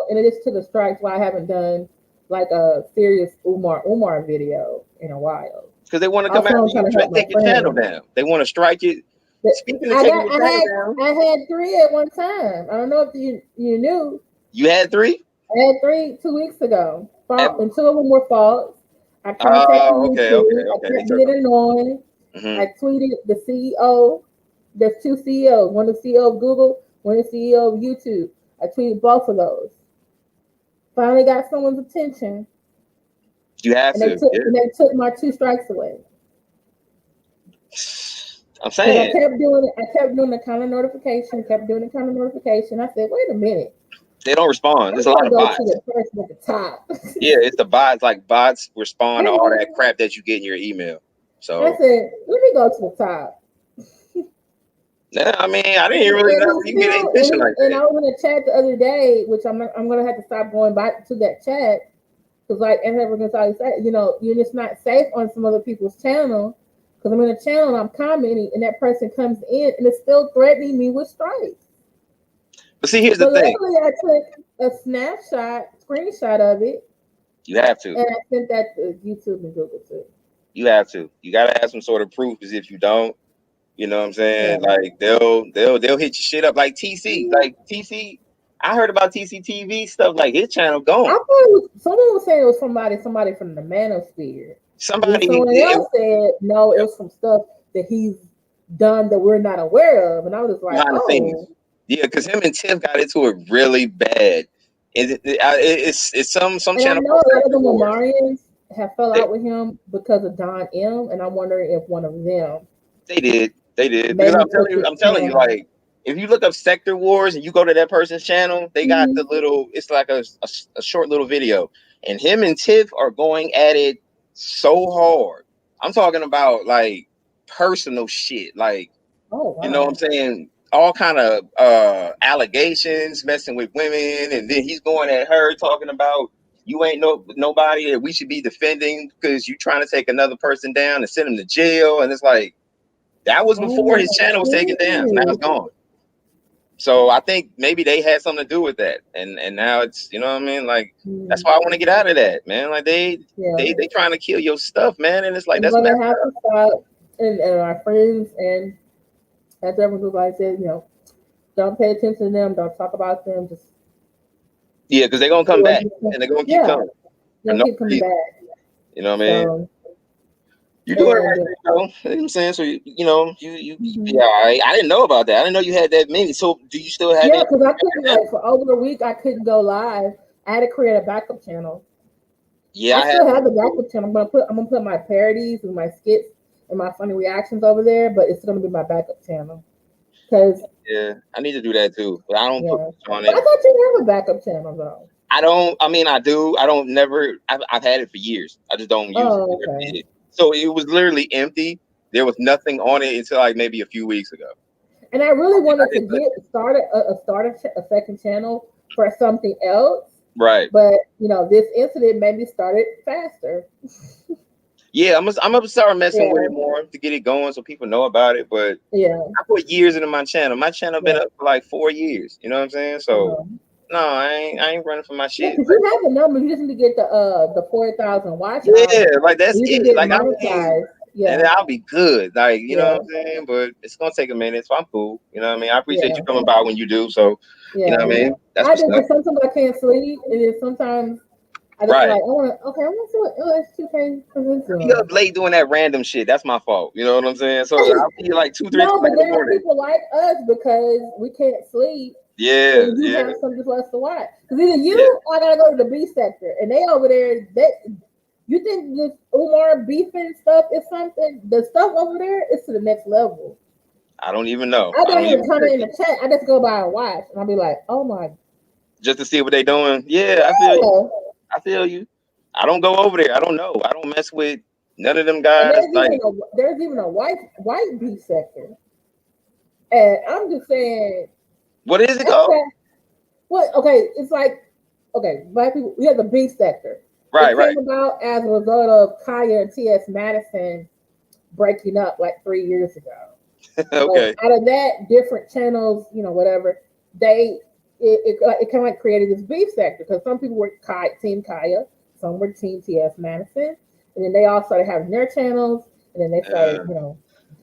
and it is to the strikes why I haven't done like a serious Umar video in a while. because they want to come Also, after I'm you, trying to help my take your channel friends. down. They want to strike it. But Speaking of taking your channel down, I had three at one time. I don't know if you knew. you had three. I had three 2 weeks ago. At, And two of them were false. I contacted YouTube. I okay. They kept took being them. annoying. I tweeted the CEO. There's two CEOs. One is CEO of Google. One is CEO of YouTube. I tweeted both of those. Finally got someone's attention, You have to. Yeah. and they took my two strikes away. I'm Because saying I kept doing the kind of notification, kept doing the kind of notification. I said, wait a minute. they don't respond. I'm There's a lot gonna of go to bots. the person at the top. Yeah, it's the bots. Like bots respond to all that I crap that you get in your email. So said, let me go to the top. yeah, I mean, I didn't And really know we you get still, efficient like and that. I was in a chat the other day, which I'm gonna have to stop going back to that chat because like and everyone's always say, you're just not safe on some other people's channel because I'm in a channel and I'm commenting and that person comes in and it's still threatening me with strikes. But see, here's the So thing. luckily I took a screenshot of it, You have to. and I sent that to YouTube and Google too. You have to. You gotta have some sort of proof. Because if you don't, you know what I'm saying? Yeah. Like they'll hit your shit up like TC. Like TC. I heard about TCTV stuff. Like his channel I gone. thought someone was saying it was somebody from the manosphere. Then Somebody. someone else said no, it was some stuff that he's done that we're not aware of, and I was like, Behind the oh. scenes. Yeah, because him and Tiff got into it really bad. It's some And I channel know called a lot of the Sector Wars. Omarians have fell They, out with him because of Don M, and I'm wondering if one of them they did because maybe took I'm his telling you, channel. like if you look up Sector Wars and you go to that person's channel, they got the Mhm. little. It's like a short little video, and him and Tiff are going at it so hard. I'm talking about like personal shit, like Oh you know what I'm wow. saying? All kind of allegations, messing with women, and then he's going at her talking about you ain't nobody that we should be defending because you trying to take another person down and send him to jail. And it's like that was Oh before my his channel was taken down. Now it's goodness. gone. So I think maybe they had something to do with that, and now it's you know what I mean. Like that's Mm, why I want to get out of that, man. Like yeah. they trying to kill your stuff, man, and it's like I'm that's gonna messed have up. to stop, and our friends and as everyone was like said, don't pay attention to them, don't talk about them, just Yeah, because they're gonna come do what back you think. and they're gonna keep Yeah, coming for they'll no keep coming reason. back. You know what I mean? So You doing it and right there, though. You know what I'm saying? So you be mhm. all right. I didn't know about that. I didn't know you had that many. So do you still have Yeah, it? because I couldn't like for over a week I couldn't go live. I had to create a backup channel. Yeah, I I have still have one the too. backup channel. I'm gonna put my parodies and my skits and my funny reactions over there, but it's gonna be my backup channel. Cause Yeah, I need to do that too, but I don't put yeah, much on but I it. thought you have a backup channel though. I don't. I mean, I do. I don't. Never. I've had it for years. I just don't use it. Oh, Never did okay. it. So it was literally empty. There was nothing on it until like maybe a few weeks ago. And I really I wanted to didn't touch get started a second channel for something else, it. Right. but this incident made me start it faster. Yeah, I'm gonna start messing with Yeah, it more to get it going so people know about it. But yeah, I put years into my channel. My channel been yeah. up for like 4 years. You know what I'm saying? So Um, no, I ain't running for my yeah, shit. because you have the numbers. You just need to get the 4,000 watch Yeah, hours. like that's You can it. get Like I mean, monetized. and Yeah, then I'll be good. Like you know yeah, what I'm saying. But it's gonna take a minute, so I'm cool. You know what I mean. I appreciate yeah, you coming by when you do. So you know yeah. what I mean. That's I what's do up. because sometimes I can't sleep, and then sometimes I just feel like I want to see what LS2K presents I be on. up late doing that random shit. That's my fault. You know what I'm saying? So I'll be like 2, 3 No, o'clock but in the there are morning. people like us because we can't sleep. Yeah, And you yeah. have something for us to watch. Because either you or I gotta go to the B sector, and they over there. You think this Umar beefing stuff is something? The stuff over there is to the next level. I don't even know. I I don't don't even even comment in the chat. I just go by and watch, and I'll be like, "Oh my just to see what they doing. Yeah, I feel you. god!" I feel you. I don't go over there. I don't know. I don't mess with none of them And guys. Like, there's even a white B sector, and I'm just saying what is it that's called? that. What? Okay, it's like okay, black people. We have the B sector. Right, It right. came about as a result of Kaya and T.S. Madison breaking up like 3 years ago. So Okay. out of that, different channels, whatever, it kind of like created this beef sector because some people were Team Kaya, some were Team T.S. Madison, and then they all started having their channels, and then they started,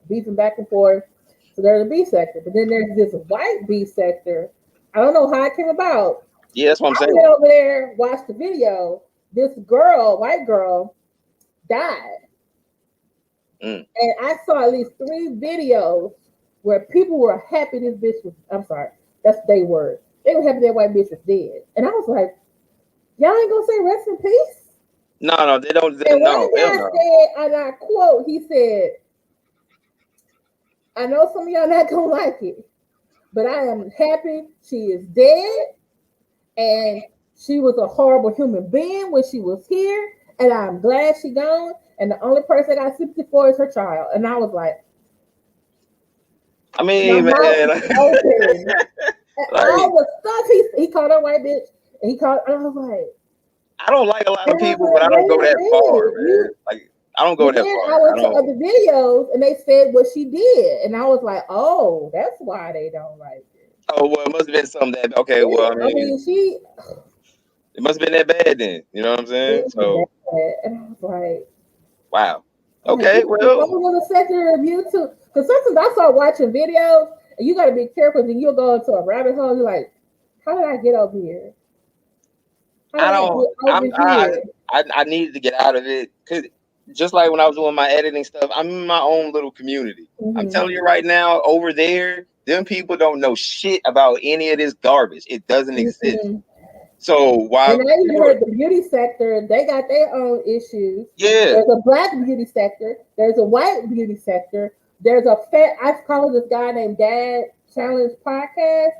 beefing back and forth. So there's a beef sector, but then there's this white beef sector. I don't know how it came about. Yeah, that's what I'm I saying. went over there, watched the video. This girl, white girl, died. Mm. And I saw at least 3 videos where people were happy this bitch was, I'm sorry, that's their word. They were happy that white bitch was dead. And I was like, y'all ain't gonna say rest in peace? No, they don't. And one No, hell guy no. said, and I quote, he said, I know some of y'all not gonna like it, but I am happy she is dead. And she was a horrible human being when she was here. And I'm glad she gone. And the only person I got sympathy for is her child. And I was like, I my mean, mouth man, is open. And like, all the stuff he called her white bitch, and and I was like, I don't like a lot of people, but I don't wait go a that far, minute, man. Like, I don't go But that then I far. I went to don't. other videos, and they said what she did, and I was like, oh, that's why they don't like it. Oh well, it must have been something that. Okay, well, I Yeah, I mean, mean, she it must have been that bad then. You know what I'm saying? it was So, bad, and I was like. wow. Like Okay, this is well, on the sector of YouTube. Because sometimes I start watching videos and you gotta be careful, then you'll go into a rabbit hole. You're like, how did I get over here? How I did I don't. get over here? I needed to get out of it because just like when I was doing my editing stuff, I'm in my own little community. I'm Mm-hmm. telling you right now, over there, them people don't know shit about any of this garbage. It doesn't exist. Mm-hmm. So And while I even people, heard the beauty sector, they got their own issues. yeah, There's a black beauty sector, there's a white beauty sector, there's a I follow this guy named Dad Challenge Podcast.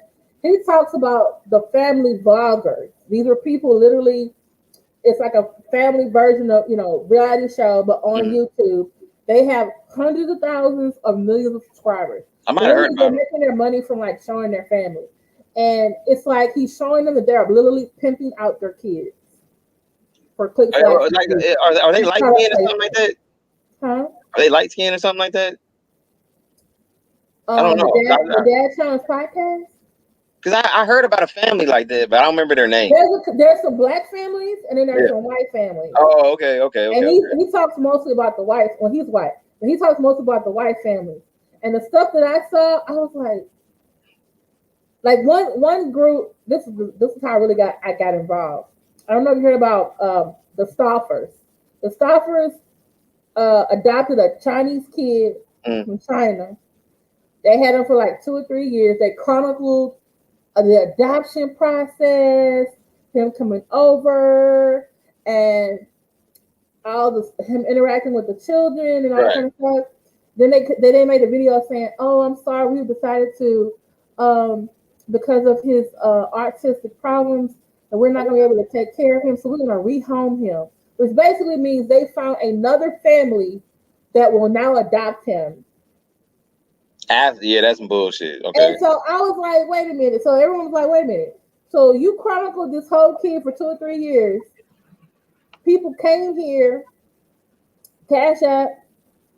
He talks about the family vloggers. These are people literally, it's like a family version of, reality show, but on mhm. YouTube. They have hundreds of thousands of millions of subscribers. I might have heard Literally, they're about them. making their money from like showing their family. And it's like he's showing them that they're literally pimping out their kids for clicks, likes, and Like, views. are they It's light product skinned or something like placement. that? Huh? Are they light skinned or something like that? I don't know. The Dad Challenge podcast. Because I heard about a family like that, but I don't remember their name. There's some black families and then there's Yeah. some white families. Oh, okay. And he talks mostly about the white. Well, he's white, but he talks mostly about the white families. And the stuff that I saw, I was like one group. This is how I got involved. I don't know if you heard about the Stoffers. The Stoffers adopted a Chinese kid from China. They had him for like 2 or 3 years. They chronicled the adoption process, him coming over, and all this him interacting with the children and all that kind of stuff. Then they made a video saying, "Oh, I'm sorry, we decided to, because of his artistic problems, and we're not going to be able to take care of him, so we're going to rehome him." Which basically means they found another family that will now adopt him. Yeah, that's some bullshit. Okay. And so I was like, wait a minute. So everyone was like, wait a minute. So you chronicled this whole kid for 2 or 3 years. People came here, cash app,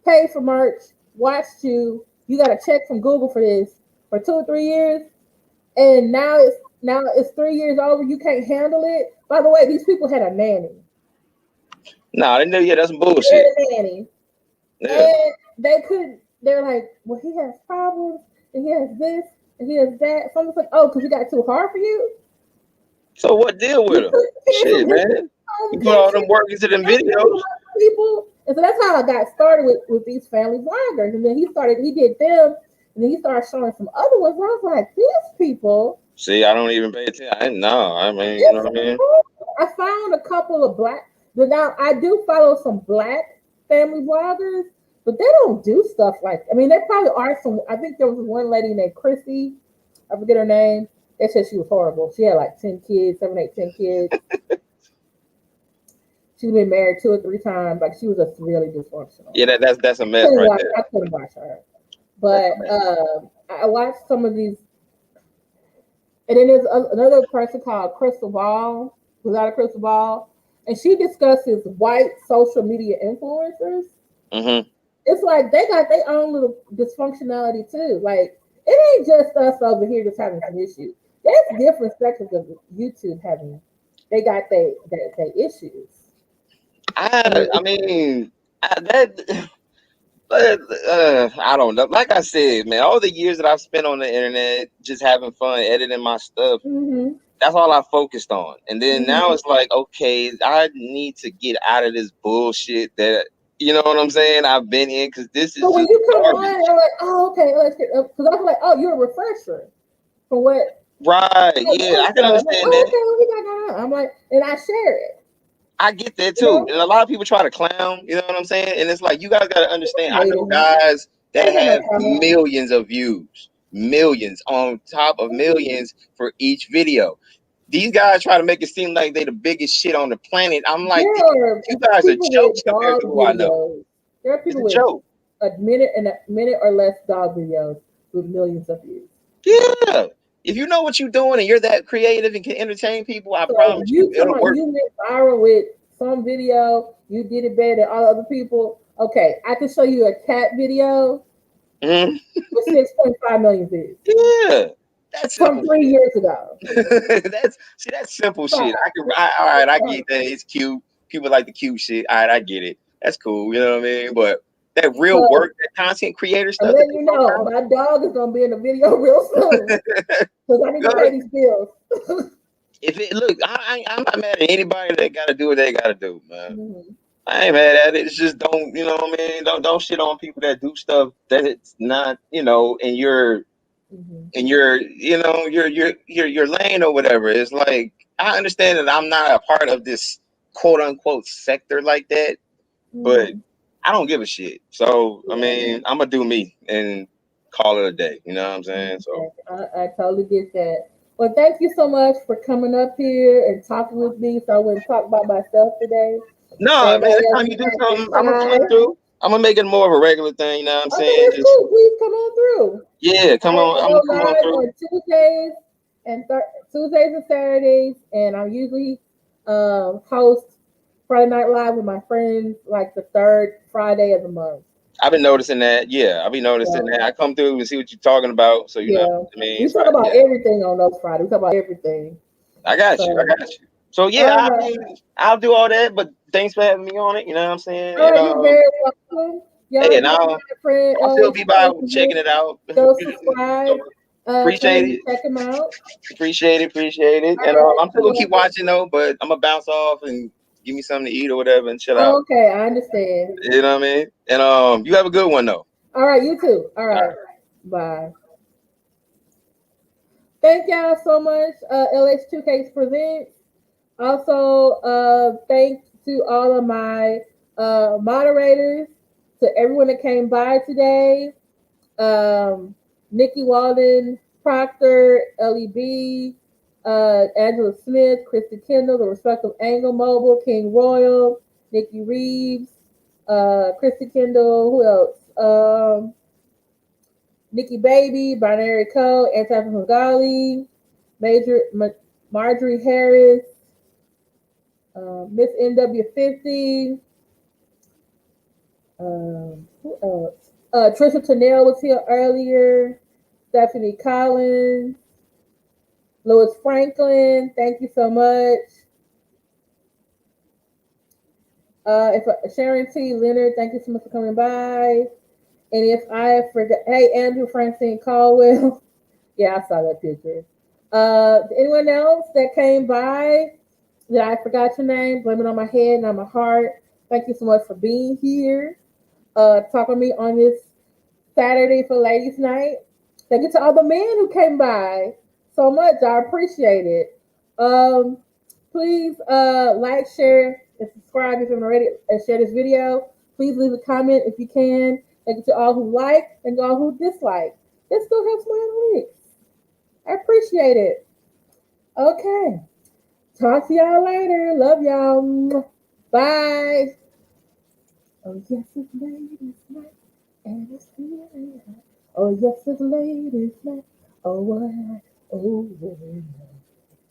paid for merch, watched you. You got a check from Google for this for 2 or 3 years, and now it's 3 years over. You can't handle it. By the way, these people had a nanny. No, they know. Yeah, that's some They bullshit. had a nanny, Yeah. and they couldn't. They're like, well, he has problems, and he has this, and he has that. So I'm just like, oh, because he got too hard for you. So what deal with You them? couldn't hear Shit, from his man. He put all them work into them videos. People, and so that's how I got started with these family vloggers. And then he did them, and then he started showing some other ones. And I was like, these people. See, I don't even pay attention. I didn't know. I mean, you know what I mean? I found a couple of black, but now I do follow some black family vloggers, but they don't do stuff like, I mean, there probably are some. I think there was one lady named Chrissy, I forget her name. They said she was horrible. She had like 10 kids, 7, 8, 10 kids. She's been married 2 or 3 times. Like, she was just really dysfunctional. Yeah, that's a mess right there. I couldn't watch her. But I watched some of these. And then there's another person called Crystal Ball, without a crystal ball. And she discusses white social media influencers. Mm-hmm. It's like they got their own little dysfunctionality too. Like, it ain't just us over here just having some issues. There's different sections of YouTube having, they got their issues. I mean, I don't know. Like I said, man, all the years that I've spent on the internet just having fun, editing my stuff, that's all I focused on. And then now it's like, okay, I need to get out of this bullshit that, you know what I'm saying, I've been in, because this is so when just you come garbage. on, I'm like, oh, okay, let's get up. Because I'm like, oh, you're a refresher for what? Right, yeah, I can understand that. Okay, what we got going on? I'm like, and I share it. I get that too. And a lot of people try to clown, you know what I'm saying? And it's like, you guys got to understand, I know guys that have millions of views, millions on top of millions for each video. These guys try to make it seem like they the biggest shit on the planet. I'm like, you guys are jokes compared to who I know. There are people with a minute or less dog videos with millions of views. Yeah. If you know what you're doing and you're that creative and can entertain people, I promise you, it'll work. You went viral with some video, you did it better than all other people. Okay, I can show you a cat video with 6.5 million views. Yeah. That's from 3 years ago. that's simple shit. I get that. It's cute. People like the cute shit. All right, I get it. That's cool. You know what I mean? But that real work, that content creator stuff. I'm letting you know, my dog is gonna be in the video real soon because I need to pay these bills. If it look, I'm not mad at anybody that got to do what they got to do, man. I ain't mad at it. It's just don't, you know what I mean? Don't shit on people that do stuff that it's not, you know, in your you know, your lane or whatever. It's like, I understand that I'm not a part of this quote unquote sector like that, but I don't give a shit. So I mean, I'm gonna do me and call it a day. You know what I'm saying? So I totally get that. Well, thank you so much for coming up here and talking with me. So I wouldn't talk about myself today. No, man. Next time you do something, I'm gonna come through. I'm gonna make it more of a regular thing. You know what I'm saying? That's cool. Please come on through. Yeah, come on. I'm gonna come on through. On Tuesdays and Saturdays, and I usually host Friday Night Live with my friends, like the third Friday of the month. I've been noticing that. Yeah, I've been noticing that. I come through and see what you're talking about. So you know what I mean. We talk about everything on those Fridays. We talk about everything. I got you. So yeah, I'll do all that. But thanks for having me on it. You know what I'm saying? You're very welcome. Hey, and I'll still be by checking it out. Go subscribe. Appreciate it. Check them out. Appreciate it. And I'm still gonna keep watching though, but I'm gonna bounce off and give me something to eat or whatever and chill out. Okay, I understand. You know what I mean? And you have a good one though. All right, you too. All right. Bye. Thank y'all so much. LX2K presents. Also, thanks to all of my moderators, to everyone that came by today. Nikki Walden, Proctor, LEB, Angela Smith, Christy Kendall, The Respective Angle Mobile, King Royal, Nikki Reeves, Christy Kendall, who else? Nikki Baby, Binary Code, Anti Gali, Marjorie Harris, Miss NW50, who else? Trisha Tennell was here earlier, Stephanie Collins, Louis Franklin, thank you so much. Sharon T. Leonard, thank you so much for coming by. And if I forgot, hey, Andrew Francine Caldwell. Yeah, I saw that picture. Anyone else that came by? Yeah, I forgot your name. Blame it on my head, not my heart. Thank you so much for being here. Talking to me on this Saturday for Ladies Night. Thank you to all the men who came by so much. I appreciate it. Um, please like, share, and subscribe if you haven't already, and share this video. Please leave a comment if you can. Thank you to all who like and all who dislike. This still helps my analytics. I appreciate it. Okay. Talk to y'all later. Love y'all. Bye. Oh, yes, it's ladies' night, and it's feeling hot. Oh, yes, it's ladies' night. Oh, what? Oh,